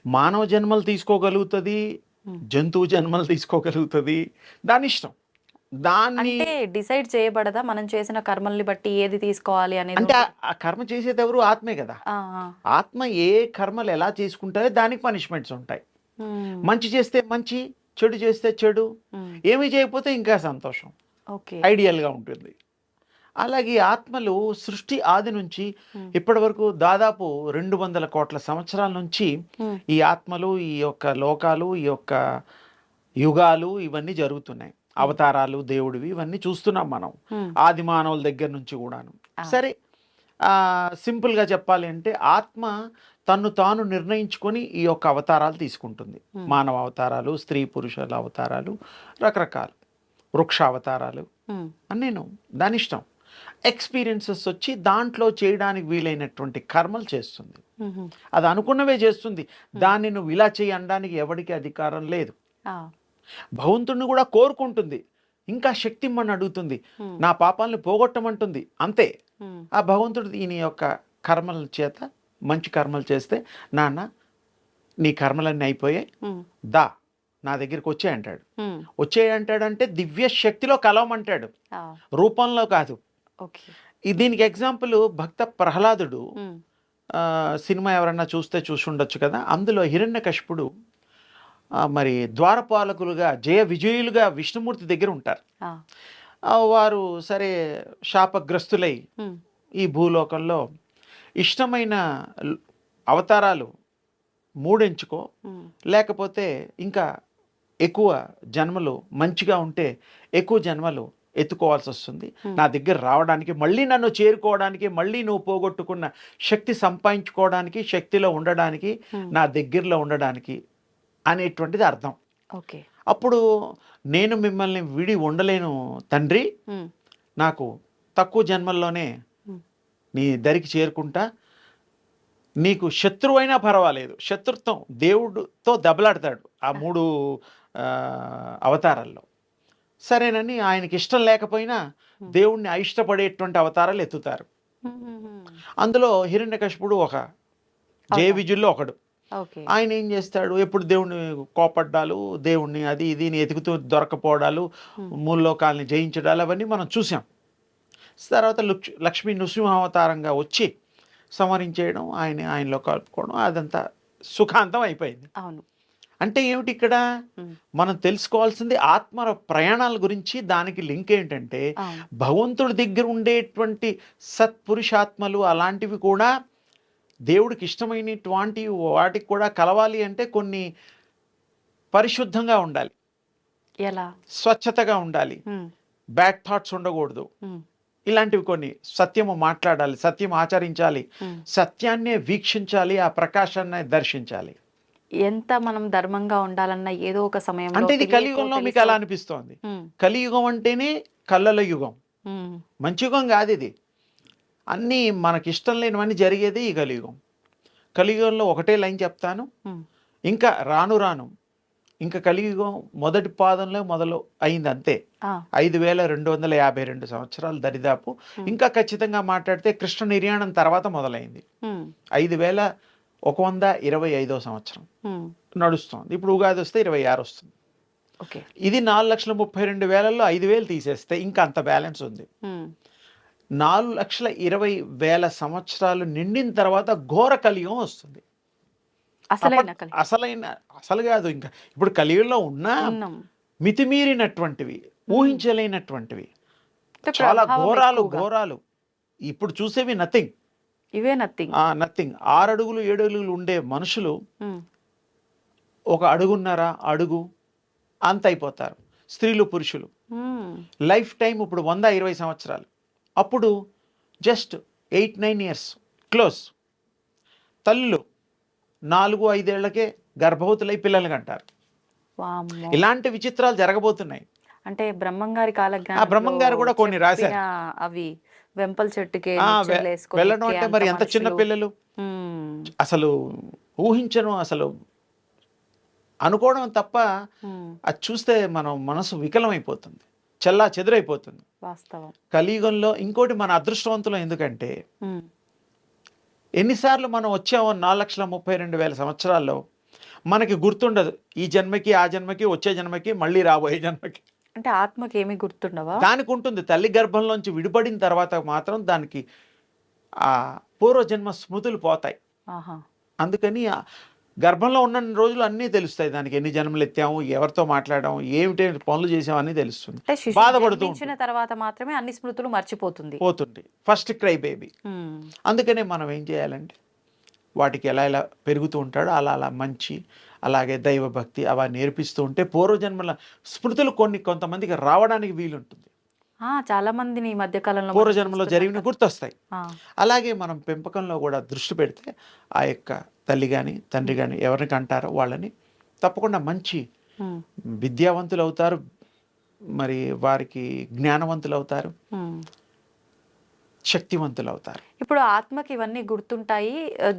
మానవ జన్మలు తీసుకోగలుగుతుంది, జంతువు జన్మలు తీసుకోగలుగుతుంది, దాని ఇష్టం. దాన్ని
అంటే డిసైడ్ చేయబడదా మనం చేసిన కర్మల్ని బట్టి ఏది తీసుకోవాలి అనేది?
అంటే ఆ కర్మ చేసేది ఎవరు? ఆత్మే కదా. ఆత్మ ఏ కర్మలు ఎలా చేసుకుంటారో దానికి పనిష్మెంట్స్ ఉంటాయి. మంచి చేస్తే మంచి, చెడు చేస్తే చెడు, ఏమీ చేయకపోతే ఇంకా సంతోషం, ఐడియల్గా ఉంటుంది. అలాగే ఆత్మలు సృష్టి ఆది నుంచి ఇప్పటి వరకు దాదాపు 200 కోట్ల సంవత్సరాల నుంచి ఈ ఆత్మలు, ఈ యొక్క లోకాలు, ఈ యొక్క యుగాలు ఇవన్నీ జరుగుతున్నాయి. అవతారాలు, దేవుడివి ఇవన్నీ చూస్తున్నాం మనం ఆది మానవుల దగ్గర నుంచి కూడాను. సరే, సింపుల్గా చెప్పాలి అంటే ఆత్మ తన్ను తాను నిర్ణయించుకొని ఈ యొక్క అవతారాలు తీసుకుంటుంది. మానవ అవతారాలు, స్త్రీ పురుషుల అవతారాలు, రకరకాలు వృక్ష అవతారాలు అన్నీను దాని ఇష్టం. ఎక్స్పీరియన్సెస్ వచ్చి దాంట్లో చేయడానికి వీలైనటువంటి కర్మలు చేస్తుంది. అది అనుకున్నవే చేస్తుంది. దాన్ని నువ్వు ఇలా చేయి అనడానికి ఎవరికి అధికారం లేదు. భగవంతుడిని కూడా కోరుకుంటుంది, ఇంకా శక్తి ఇమ్మని అడుగుతుంది, నా పాపాలను పోగొట్టమంటుంది. అంతే. ఆ భగవంతుడు ఈయన యొక్క కర్మల చేత మంచి కర్మలు చేస్తే నాన్న నీ కర్మలన్నీ అయిపోయాయి,
ఉమ్,
దా నా దగ్గరికి వచ్చే అంటాడు.
ఉమ్,
వచ్చే అంటాడంటే దివ్య శక్తిలో కలవమంటాడు,
ఆ,
రూపంలో కాదు.
ఓకే.
దీనికి ఎగ్జాంపుల్ భక్త ప్రహ్లాదుడు
ఉమ్,
సినిమా ఎవరన్నా చూస్తే చూసి ఉండొచ్చు కదా. అందులో హిరణ్యకశిపుడు మరి ద్వారపాలకులుగా జయ విజయులుగా విష్ణుమూర్తి దగ్గర ఉంటారు.
ఆ,
వారు సరే శాపగ్రస్తులై
ఉమ్,
ఈ భూలోకంలో ఇష్టమైన అవతారాలు 3 ఎంచుకో,
ఉమ్,
లేకపోతే ఇంకా ఎక్కువ జన్మలు మంచిగా ఉంటే ఎక్కువ జన్మలు ఎత్తుకోవాల్సి వస్తుంది నా దగ్గర రావడానికి, మళ్ళీ నన్ను చేరుకోవడానికి, మళ్ళీ నువ్వు పోగొట్టుకున్న శక్తి సంపాదించుకోవడానికి, శక్తిలో ఉండడానికి, నా దగ్గరలో ఉండడానికి అనేటువంటిది అర్థం.
ఓకే.
అప్పుడు నేను మిమ్మల్ని విడి ఉండలేను తండ్రి,
ఉమ్,
నాకు తక్కువ జన్మల్లోనే
ఉమ్,
నీ దరికి చేరుకుంటా, నీకు శత్రువైనా పర్వాలేదు. శత్రుత్వం దేవుడితో దెబ్బలాడతాడు ఆ 3 అవతారాల్లో. సరేనని ఆయనకి ఇష్టం లేకపోయినా దేవుణ్ణి అయిష్టపడేటువంటి అవతారాలు ఎత్తుతారు.
ఉమ్, ఉమ్, ఉమ్,
అందులో హిరణ్యకశిపుడు ఒక జయ విజయుల్లో ఒకడు.
ఓకే.
ఆయన ఏం చేస్తాడు, ఎప్పుడు దేవుణ్ణి కోపడ్డాలు, దేవుణ్ణి అది ఇది ఎతుకుతూ దొరకపోవడాలు, మూల్లోకాల్ని జయించడాలు అవన్నీ మనం చూసాం. తర్వాత లక్ష్మీ నృసింహావతారంగా వచ్చి సంహరించేయడం, ఆయనలో కలుపుకోవడం, అదంతా సుఖాంతం అయిపోయింది.
అవును.
అంటే ఏమిటి ఇక్కడ మనం తెలుసుకోవాల్సింది ఆత్మ ప్రయాణాల గురించి. దానికి లింక్ ఏంటంటే
అవును.
భగవంతుడి దగ్గర ఉండేటువంటి సత్పురుషాత్మలు అలాంటివి కూడా దేవుడికి ఇష్టమైనటువంటి వాటికి కూడా కలవాలి అంటే కొన్ని పరిశుద్ధంగా ఉండాలి,
ఎలా?
స్వచ్ఛతగా ఉండాలి,
ఉమ్,
బ్యాడ్ థాట్స్ ఉండకూడదు,
ఉమ్,
ఇలాంటివి కొన్ని. సత్యము మాట్లాడాలి, సత్యం ఆచరించాలి,
ఉమ్.
సత్యాన్నే వీక్షించాలి, ఆ ప్రకాశాన్ని దర్శించాలి.
ఎంత మనం ధర్మంగా ఉండాలన్న ఏదో ఒక సమయంలో
అంటే ఇది
తెలియకో
కలియుగంలో మీకు
తెలుసో.
అలా అనిపిస్తోంది.
ఉమ్,
కలియుగం అంటేనే కళ్ళల యుగం,
ఉమ్,
మంచి యుగం కాదు ఇది. అన్నీ మనకి ఇష్టం లేనివన్నీ జరిగేది ఈ కలియుగం. కలియుగంలో ఒకటే లైన్ చెప్తాను,
ఉమ్,
ఇంకా రాను రాను ఇంకా కలియుగం మొదటి పాదంలో మొదలు అయింది అంతే.
ఆ,
5252 సంవత్సరాలు దరిదాపు. ఇంకా ఖచ్చితంగా మాట్లాడితే కృష్ణ నిర్యాణం తర్వాత మొదలైంది.
ఉమ్,
5125వ సంవత్సరం
ఉమ్,
నడుస్తుంది. ఇప్పుడు ఉగాది వస్తే 26 వస్తుంది.
ఓకే.
ఇది 4,32,000లో 5,000 తీసేస్తే ఇంకా అంత బ్యాలెన్స్ ఉంది.
ఉమ్,
4,20,000 సంవత్సరాలు నిండిన తర్వాత ఘోర కలియుగం వస్తుంది.
అసలైన కలి
అసలు కాదు, ఇంకా ఇప్పుడు కలియుగంలో ఉన్న
ఉన్నాం.
మితిమీరినటువంటివి, ఊహించలేనటువంటివి,
అంటే
చాలా
ప్రభావం
ఘోరాలు
ఎక్కువగా.
ఘోరాలు. ఇప్పుడు చూసేవి నథింగ్,
ఇవే నథింగ్.
నథింగ్. 6 అడుగులు 7 అడుగులు ఉండే మనుషులు 1 అడుగున్నర అడుగు అంత అయిపోతారు. స్త్రీలు పురుషులు లైఫ్ టైం ఇప్పుడు 120 సంవత్సరాలు. అప్పుడు జస్ట్ 8-9 ఇయర్స్ క్లోజ్. తల్లులు 4-5 ఏళ్లకే గర్భవతులై పిల్లలు కంటారు.
వామ్మో.
ఇలాంటి విచిత్రాలు జరగబోతున్నాయి.
అంటే బ్రహ్మంగారి
ఆ బ్రహ్మంగారు కూడా కొన్ని రాశారు.
అవి వెంపల చెట్టుకే
వెళ్ళడం అంటే మరి ఎంత చిన్న పిల్లలు, అసలు ఊహించను, అసలు అనుకోవడం తప్ప అది చూస్తే మనం మనసు వికలమైపోతుంది, చెల్లా చెదురైపోతుంది.
వాస్తవం.
కలియుగంలో ఇంకోటి మన అదృష్టవంతులం. ఎందుకంటే ఎన్నిసార్లు మనం వచ్చామో 4,32,000 సంవత్సరాల్లో మనకి గుర్తుండదు. ఈ జన్మకి, ఆ జన్మకి, వచ్చే జన్మకి, మళ్ళీ రాబోయే జన్మకి.
అంటే ఆత్మకి ఏమీ గుర్తుండవా?
దానికి ఉంటుంది. తల్లి గర్భంలోంచి విడిపడిన తర్వాత మాత్రం దానికి ఆ పూర్వజన్మ స్మృతులు పోతాయి.
ఆహా.
అందుకని గర్భంలో ఉన్న రోజులు అన్నీ తెలుస్తాయి దానికి. ఎన్ని జన్మలు ఎత్తాము, ఎవరితో మాట్లాడాము, ఏమిటి పనులు చేసాము అన్నీ తెలుస్తుంది.
అంటే శిశువు
బాధపడుతూ
జన్మించిన తర్వాత మాత్రమే అన్ని స్మృతులు మర్చిపోతుంది.
పోతుంది. First cry baby. అందుకనే మనం ఏం చేయాలంటే వాటికి ఎలా ఎలా పెరుగుతూ ఉంటాడో అలా అలా మంచి, అలాగే దైవభక్తి అవి నేర్పిస్తూ ఉంటే పూర్వజన్మల స్మృతులు కొంతమందికి రావడానికి వీలుంటుంది.
చాలా మందిని ఈ మధ్య కాలంలో
పూర్వజన్మలో జరిగిన గుర్తొస్తాయి. అలాగే మనం పెంపకంలో కూడా దృష్టి పెడితే ఆ యొక్క తల్లి కానీ తండ్రి కానీ ఎవరిని కంటారో వాళ్ళని తప్పకుండా మంచి విద్యావంతులు అవుతారు, మరి వారికి జ్ఞానవంతులు అవుతారు. శక్తివంతులు అవుతారు.
ఇప్పుడు ఆత్మకి ఇవన్నీ గుర్తుంటాయి.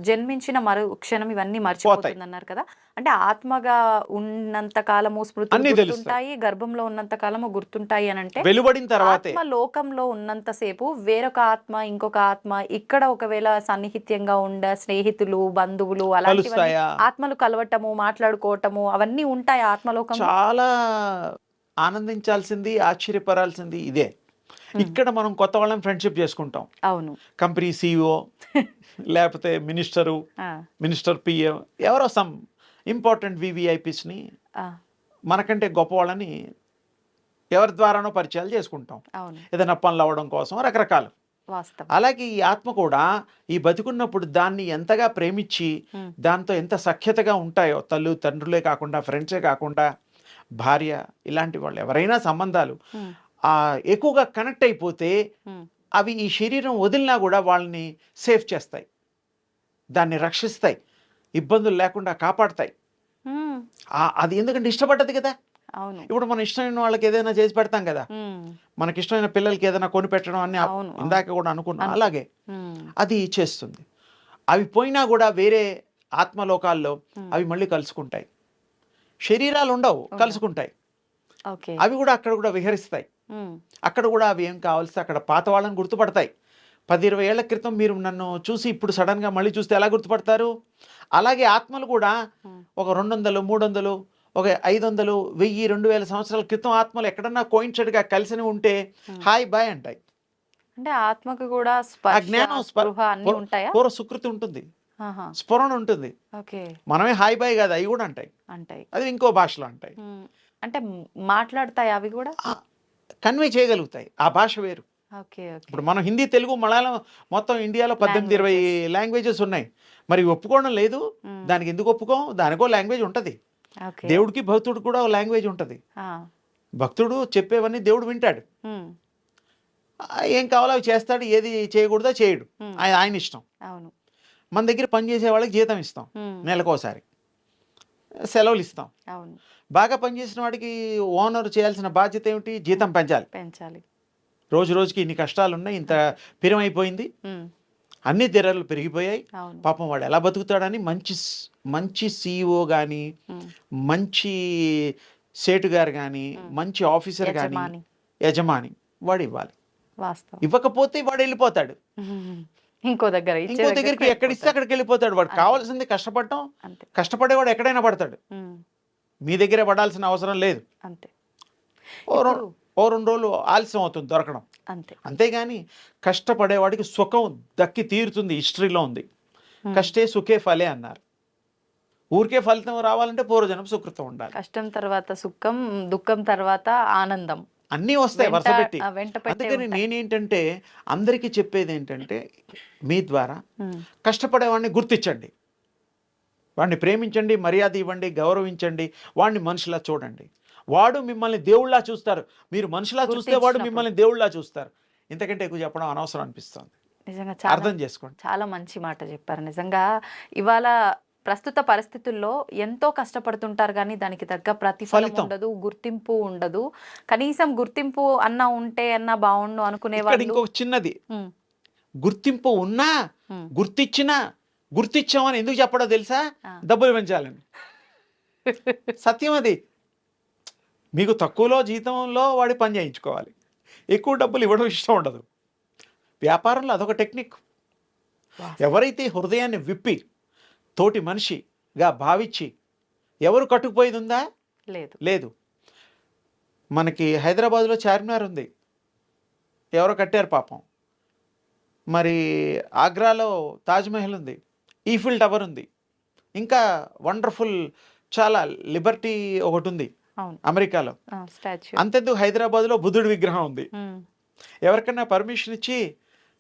జన్మించిన మరు క్షణం ఇవన్నీ మర్చిపోతుంది అన్నారు కదా! అంటే ఆత్మగా ఉన్నంత కాలము స్మృతులు
అన్నీ తెలుస్తాయి.
గుర్తుంటాయి. గర్భంలో ఉన్నంత కాలము గుర్తుంటాయి అనంటే,
వెలువడిన తర్వాతే
ఆత్మ లోకంలో ఉన్నంత సేపు వేరొక ఆత్మ, ఇంకొక ఆత్మ ఇక్కడ ఒకవేళ సన్నిహిత్యంగా స్నేహితులు, బంధువులు అలాంటివన్నీ
కలుస్తాయా?
ఆత్మలు కలవటము, మాట్లాడుకోవటము అవన్నీ ఉంటాయా ఆత్మలోకంలో?
చాలా ఆనందించాల్సింది, ఆశ్చర్యపడాల్సింది ఇదే. ఇక్కడ మనం కొత్త వాళ్ళని ఫ్రెండ్షిప్ చేసుకుంటాం.
అవును.
కంపెనీ CEO లేకపోతే
ఆ!
మినిస్టర్ పిఏ ఎవరో సమ్ ఇంపార్టెంట్ VVIPsని
ఆ!
మనకంటే గొప్ప వాళ్ళని ఎవరి ద్వారానో పరిచయాలు చేసుకుంటాం.
అవును.
ఏదైనా పనులు అవ్వడం కోసం రకరకాలు.
వాస్తవం.
అలాగే ఈ ఆత్మ కూడా ఈ బతికున్నప్పుడు దాన్ని ఎంతగా ప్రేమించి
హ్మ్.
దాంతో ఎంత సఖ్యతగా ఉంటాయో, తండ్రులే కాకుండా, ఫ్రెండ్సే కాకుండా, భార్య ఇలాంటి వాళ్ళు ఎవరైనా సంబంధాలు
హ్మ్.
ఎక్కువగా కనెక్ట్ అయిపోతే
హ్మ్.
అవి ఈ శరీరం వదిలినా కూడా వాళ్ళని సేఫ్ చేస్తాయి, దాన్ని రక్షిస్తాయి, ఇబ్బందులు లేకుండా కాపాడతాయి.
హ్మ్.
అది ఎందుకంటే ఇష్టపడ్డది కదా.
అవును.
ఇప్పుడు మనం ఇష్టమైన వాళ్ళకి ఏదైనా చేసి పెడతాం కదా,
హ్మ్.
మనకి ఇష్టమైన పిల్లలకి ఏదైనా కొని పెట్టడం అన్ని
అవును.
ఇందాక కూడా అనుకున్నాం. అలాగే
హ్మ్.
అది చేస్తుంది. అవి పోయినా కూడా వేరే ఆత్మలోకాల్లో
హ్మ్.
అవి మళ్ళీ కలుసుకుంటాయి. శరీరాలు ఉండవు, కలుసుకుంటాయి.
ఓకే.
అవి కూడా అక్కడ కూడా విహరిస్తాయి.
హ్మ్.
అక్కడ కూడా అవి ఏం కావాల్సి అక్కడ పాత వాళ్ళని గుర్తుపడతాయి. 10-20 ఏళ్ల క్రితం మీరు నన్ను చూసి ఇప్పుడు సడన్గా మళ్ళీ చూస్తే ఎలా గుర్తుపడతారు? అలాగే ఆత్మలు కూడా
హ్మ్.
ఒక 200, 300, ఒక 500, 1000, 2000 సంవత్సరాల క్రితం ఆత్మలు ఎక్కడన్నా కోయిన్సైడ్గా కలిసి ఉంటే హాయ్ బాయ్ అంటాయి.
అంటే ఆత్మకు కూడా
ఆ
స్పర్శ,
జ్ఞానం
స్పృహ అన్నీ ఉంటాయా?
పూర్వ సుకృతి ఉంటుంది,
ఆహా!
స్ఫురణ ఉంటుంది.
ఓకే.
మనమే హాయ్ బాయ్ కాదు, అవి కూడా అంటాయి.
అంటాయి.
అది ఇంకో భాషలో అంటాయి.
హ్మ్. అంటే మాట్లాడతాయా అవి కూడా?
కన్వే చేయగలుగుతాయి. ఆ భాష వేరు.
ఓకే. ఓకే.
ఇప్పుడు మనం హిందీ, తెలుగు, మలయాళం మొత్తం ఇండియాలో 18-20 లాంగ్వేజెస్ ఉన్నాయి. మరి ఒప్పుకోవడం లేదు.
హ్మ్.
దానికి ఎందుకు ఒప్పుకోం? దానికో లాంగ్వేజ్ ఉంటుంది.
ఓకే.
దేవుడికి భక్తుడికి కూడా ఒక లాంగ్వేజ్ ఉంటుంది.
ఆ!
భక్తుడు చెప్పేవన్నీ దేవుడు వింటాడు.
హ్మ్.
ఏం కావాలో అవి చేస్తాడు, ఏది చేయకూడదో చేయడు.
హ్మ్.
ఆయన ఇష్టం.
అవును.
మన దగ్గర పనిచేసే వాళ్ళకి జీతం ఇస్తాం,
హ్మ్.
నెలకోసారి సెలవులు ఇస్తాం.
అవును.
బాగా పనిచేసిన వాడికి ఓనర్ చేయాల్సిన బాధ్యత ఏమిటి? జీతం పెంచాలి.
పెంచాలి.
రోజు రోజుకి ఇన్ని కష్టాలు ఉన్నాయి, ఇంత పిరమైపోయింది,
హ్మ్.
అన్ని ధరలు పెరిగిపోయాయి,
అవును.
పాపం వాడు ఎలా బతుకుతాడని మంచి CEO కానీ,
హ్మ్.
మంచి సేటు గారు కానీ, మంచి ఆఫీసర్ కానీ,
యజమాని.
యజమాని వాడు ఇవ్వాలి.
వాస్తవం.
ఇవ్వకపోతే వాడు వెళ్ళిపోతాడు.
ఇంకో దగ్గర ఇచ్చే
ఇంకో దగ్గరికి ఎక్కడిస్తే అక్కడికి వెళ్ళిపోతాడు. వాడు కావాల్సింది కష్టపడటం.
అంతే.
కష్టపడేవాడు ఎక్కడైనా పడతాడు.
హ్మ్.
మీ దగ్గరే పడాల్సిన అవసరం లేదు.
అంతే.
ఓ 2 రోజులు ఆలస్యం అవుతుంది దొరకడం,
అంతే.
అంతేగాని కష్టపడేవాడికి సుఖం దక్కి తీరుతుంది. హిస్టరీలో ఉంది, కష్టే సుఖే ఫలే అన్నారు. ఊరికే ఫలితం రావాలంటే పూర్వజన్మ సుకృతం ఉండాలి.
కష్టం తర్వాత సుఖం, దుఃఖం తర్వాత ఆనందం.
అన్నీ వస్తాయి వరుసపెట్టి.
వెంట పెట్టే
అందుకని
ఉంటాయి.
నేనేంటంటే అందరికీ చెప్పేది ఏంటంటే, మీ ద్వారా
హ్మ్.
కష్టపడేవాడిని గుర్తించండి, వాడిని ప్రేమించండి, మర్యాద ఇవ్వండి, గౌరవించండి, వాడిని మనిషిలా చూడండి. వాడు మిమ్మల్ని దేవుళ్ళా చూస్తారు. మీరు మనిషిలా చూస్తే వాడు మిమ్మల్ని దేవుళ్ళా చూస్తారు. ఇంతకంటే ఎక్కువ చెప్పడం అనవసరం అనిపిస్తుంది.
నిజంగా చాలా
అర్థం చేసుకోండి.
చాలా మంచి మాట చెప్పారు. నిజంగా ఇవాళ ప్రస్తుత పరిస్థితుల్లో ఎంతో కష్టపడుతుంటారు కానీ దానికి తగ్గ ప్రతిఫలం
ఫలితం.
ఉండదు, గుర్తింపు ఉండదు. కనీసం గుర్తింపు అన్నా ఉంటే అన్నా బాగుండు అనుకునే
ఇక్కడ
వాళ్ళు.
ఇంకొక చిన్నది,
హ్మ్.
గుర్తింపు ఉన్నా,
హ్మ్.
గుర్తించినా, గుర్తించామని ఎందుకు చెప్పడో తెలుసా?
ఆ.
డబ్బులు పెంచాలని. సత్యం అది. మీకు తక్కువలో జీతంలో వాడి పని చేయించుకోవాలి, ఎక్కువ డబ్బులు ఇవ్వడం ఇష్టం ఉండదు. వ్యాపారంలో అదొక టెక్నిక్. ఎవరైతే హృదయాన్ని విప్పి తోటి మనిషిగా భావించి ఎవరు కట్టుకుపోయేది ఉందా?
లేదు.
లేదు. మనకి హైదరాబాద్లో చార్మినార్ ఉంది, ఎవరో కట్టారు పాపం. మరి ఆగ్రాలో తాజ్మహల్ ఉంది, ఈఫిల్ టవర్ ఉంది, ఇంకా వండర్ఫుల్ చాలా లిబర్టీ ఒకటి ఉంది
అవును.
అమెరికాలో.
స్టాచ్యూ.
అంతెందుకు హైదరాబాద్లో బుద్ధుడి విగ్రహం ఉంది. ఎవరికైనా పర్మిషన్ ఇచ్చి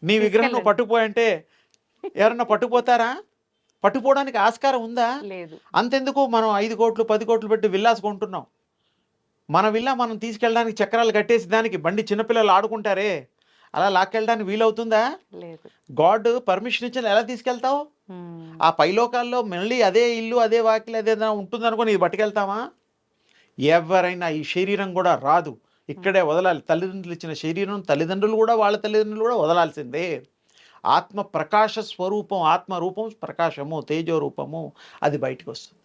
నీ విగ్రహం నువ్వు పట్టుకుపోయంటే ఎవరన్నా పట్టుకుపోతారా? పట్టుకోవడానికి ఆస్కారం ఉందా?
లేదు.
అంతెందుకు మనం 5 కోట్లు 10 కోట్లు పెట్టి విల్లాస్ కొంటున్నాం. మన విల్లా మనం తీసుకెళ్ళడానికి చక్రాలు కట్టేసి దానికి బండి చిన్నపిల్లలు ఆడుకుంటారే, అలా లాక్కెళ్ళడానికి వీలవుతుందా?
లేదు.
గాడ్ పర్మిషన్ ఇచ్చిన ఎలా తీసుకెళ్తావు? ఆ పైలోకాల్లో మళ్ళీ అదే ఇల్లు, అదే వాకిలి, అదే ఉంటుందనుకొని ఇది పట్టుకెళ్తామా? ఎవరైనా ఈ శరీరం కూడా రాదు, ఇక్కడే వదలాలి. తల్లిదండ్రులు ఇచ్చిన శరీరం తల్లిదండ్రులు కూడా వాళ్ళ తల్లిదండ్రులు కూడా వదలాల్సిందే. ఆత్మ ప్రకాశ స్వరూపం, ఆత్మ రూపం ప్రకాశము, తేజో రూపము, అది బయటకు వస్తుంది.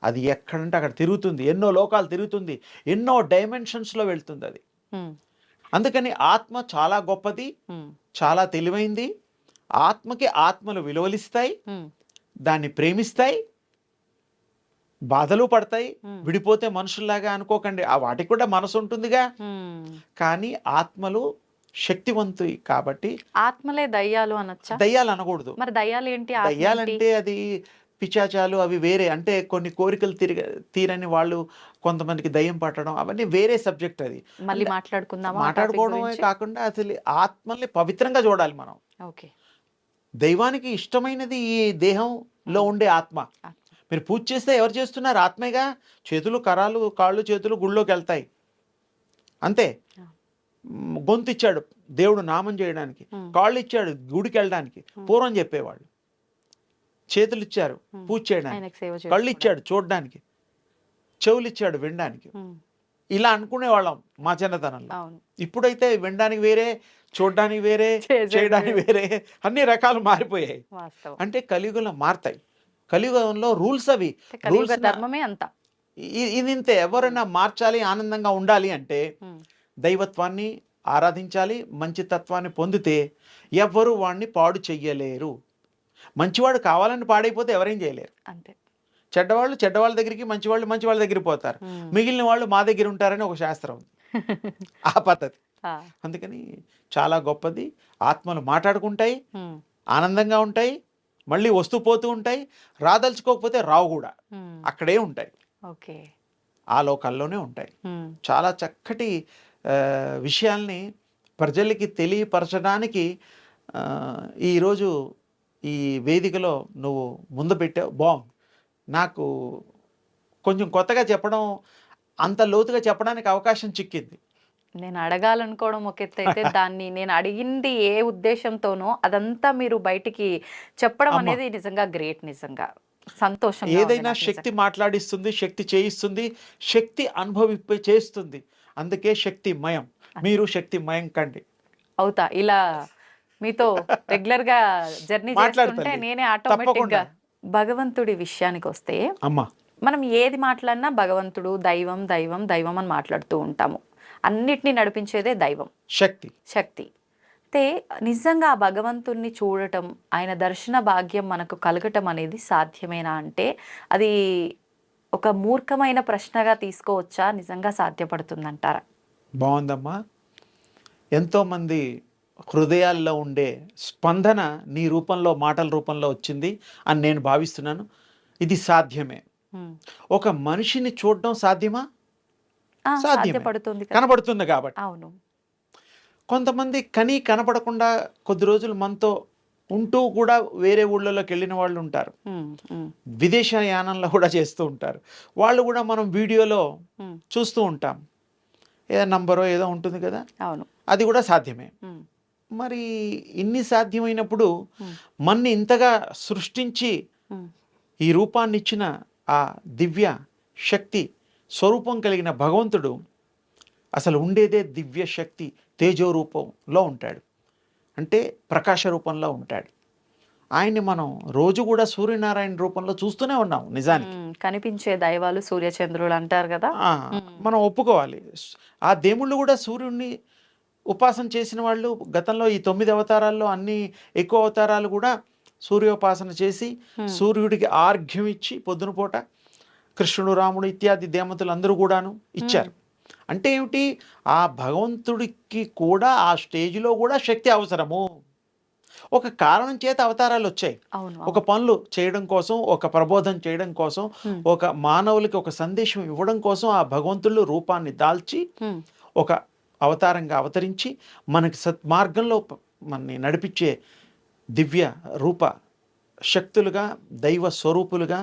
అది ఎక్కడంటే అక్కడ తిరుగుతుంది, ఎన్నో లోకాలు తిరుగుతుంది, ఎన్నో డైమెన్షన్స్లో వెళ్తుంది అది. అందుకని ఆత్మ చాలా గొప్పది, చాలా తెలివైంది. ఆత్మకి ఆత్మలు విలువలిస్తాయి, దాన్ని ప్రేమిస్తాయి, బాధలు పడతాయి. విడిపోతే మనుషుల్లాగా అనుకోకండి, ఆ వాటికి కూడా మనసు ఉంటుందిగా. కానీ ఆత్మలు శక్తివంతుయి కాబట్టి.
ఆత్మలే దయ్యాలు అనొచ్చా?
దయ్యాలు అనకూడదు.
మరి దయ్యాలు ఏంటి?
దయ్యాలంటే అది పిశాచాలు, అవి వేరే. అంటే కొన్ని కోరికలు తీరని వాళ్ళు, కొంతమందికి దయ్యం పట్టడం, అవన్నీ వేరే సబ్జెక్ట్. అది
మళ్ళీ మాట్లాడుకుందామా?
మాట్లాడుకోవడమే కాకుండా అసలు ఆత్మల్ని పవిత్రంగా చూడాలి మనం.
ఓకే.
దైవానికి ఇష్టమైనది ఈ దేహంలో ఉండే ఆత్మ. మీరు పూజ చేస్తే ఎవరు చేస్తున్నారు? ఆత్మేగా. చేతులు, కరాలు, కాళ్ళు, చేతులు గుళ్ళోకి వెళ్తాయి అంతే. గొంతు ఇచ్చాడు దేవుడు నామం చేయడానికి, కాళ్ళు ఇచ్చాడు గుడికి వెళ్ళడానికి పూర్వం చెప్పేవాళ్ళు. చేతులు ఇచ్చారు పూజ చేయడానికి, కళ్ళు ఇచ్చాడు చూడడానికి, చెవులు ఇచ్చాడు వినడానికి. ఇలా అనుకునేవాళ్ళం మా చిన్నతనంలో. ఇప్పుడైతే వినడానికి వేరే, చూడడానికి వేరే, చేయడానికి వేరే, అన్ని రకాలు మారిపోయాయి. అంటే కలియుగంలో మారుతాయి. కలియుగంలో రూల్స్ అవి, రూల్స్
ధర్మమే అంతా.
ఇది ఇంతే. ఎవరైనా మార్చాలి, ఆనందంగా ఉండాలి అంటే దైవత్వాన్ని ఆరాధించాలి, మంచి తత్వాన్ని పొందితే ఎవ్వరూ వాడిని పాడు చెయ్యలేరు. మంచివాడు కావాలని పాడైపోతే ఎవరేం చేయలేరు.
అంతే.
చెడ్డవాళ్ళు చెడ్డవాళ్ళ దగ్గరికి, మంచివాళ్ళు మంచి వాళ్ళ దగ్గరికి పోతారు. మిగిలిన వాళ్ళు మా దగ్గర ఉంటారని ఒక శాస్త్రం ఉంది, ఆ పద్ధతి. అందుకని చాలా గొప్పది. ఆత్మలు మాట్లాడుకుంటాయి, ఆనందంగా ఉంటాయి, మళ్ళీ వస్తూ పోతూ ఉంటాయి. రాదలుచుకోకపోతే రావు కూడా, అక్కడే ఉంటాయి, ఆ లోకాల్లోనే ఉంటాయి. చాలా చక్కటి విషయాల్ని ప్రజలకి తెలియపరచడానికి ఈరోజు ఈ వేదికలో నువ్వు ముందు పెట్టావు. బాగుంది. నాకు కొంచెం కొత్తగా చెప్పడం, అంత లోతుగా చెప్పడానికి అవకాశం చిక్కింది.
నేను అడగాలనుకోవడం ఒక ఎత్తు అయితే, దాన్ని నేను అడిగింది ఏ ఉద్దేశంతోనో అదంతా మీరు బయటికి చెప్పడం అనేది నిజంగా గ్రేట్. నిజంగా సంతోషం.
ఏదైనా శక్తి మాట్లాడిస్తుంది, శక్తి చేయిస్తుంది, శక్తి అనుభవింప చేస్తుంది. అందుకే శక్తిమయం. మీరు శక్తిమయం కండి.
అవుతా. ఇలా మీతో రెగ్యులర్ గా జర్నీ చేస్తుంటే నేనే ఆటోమేటిక్ గా. భగవంతుడి విషయానికి వస్తే
అమ్మా,
మనం ఏది మాట్లాడినా భగవంతుడు, దైవం దైవం దైవం అని మాట్లాడుతూ ఉంటాము. అన్నిటినీ నడిపించేదే దైవం, శక్తి. అయితే నిజంగా ఆ భగవంతుణ్ణి చూడటం, ఆయన దర్శన భాగ్యం మనకు కలగటం అనేది సాధ్యమేనా అంటే అది ఒక మూర్ఖమైన ప్రశ్నగా తీసుకోవచ్చా? నిజంగా సాధ్యపడుతుందంటారా?
బాగుందమ్మా. ఎంతోమంది హృదయాల్లో ఉండే స్పందన నీ రూపంలో, మాటల రూపంలో వచ్చింది అని నేను భావిస్తున్నాను. ఇది సాధ్యమే. ఒక మనిషిని చూడడం సాధ్యమా?
సాధ్యపడుతుంది,
కనబడుతుంది కాబట్టి.
అవును.
కొంతమంది కనపడకుండా కొద్ది రోజులు మనతో ఉంటూ కూడా వేరే ఊళ్ళలోకి వెళ్ళిన వాళ్ళు ఉంటారు, విదేశయానంలో కూడా చేస్తూ ఉంటారు. వాళ్ళు కూడా మనం వీడియోలో చూస్తూ ఉంటాం, ఏదో నంబరో ఏదో ఉంటుంది కదా.
అవును,
అది కూడా సాధ్యమే. మరి ఇన్ని సాధ్యమైనప్పుడు మన్ని ఇంతగా సృష్టించి ఈ రూపాన్ని ఇచ్చిన ఆ దివ్య శక్తి స్వరూపం కలిగిన భగవంతుడు అసలు ఉండేదే దివ్య శక్తి తేజో రూపంలో ఉంటాడు, అంటే ప్రకాశ రూపంలో ఉంటాడు. ఆయన్ని మనం రోజు కూడా సూర్యనారాయణ రూపంలో చూస్తూనే ఉన్నాం. నిజానికి
కనిపించే దైవాలు సూర్యచంద్రులు అంటారు కదా,
మనం ఒప్పుకోవాలి. ఆ దేవుళ్ళు కూడా సూర్యుడిని ఉపాసన చేసిన వాళ్ళు గతంలో ఈ 9 అవతారాల్లో అన్ని ఎక్కువ అవతారాలు కూడా సూర్యోపాసన చేసి సూర్యుడికి ఆర్ఘ్యం ఇచ్చి పొద్దున పూట కృష్ణుడు, రాముడు ఇత్యాది దేవతలు అందరూ కూడాను ఇచ్చారు. అంటే ఏమిటి? ఆ భగవంతుడికి కూడా ఆ స్టేజ్లో కూడా శక్తి అవసరము. ఒక కారణం చేత అవతారాలు వచ్చాయి. ఒక పనులు చేయడం కోసం, ఒక ప్రబోధం చేయడం కోసం, ఒక మానవులకి ఒక సందేశం ఇవ్వడం కోసం ఆ భగవంతుడు రూపాన్ని దాల్చి ఒక అవతారంగా అవతరించి మనకి సత్మార్గంలో మనని నడిపించే దివ్య రూప శక్తులుగా, దైవ స్వరూపులుగా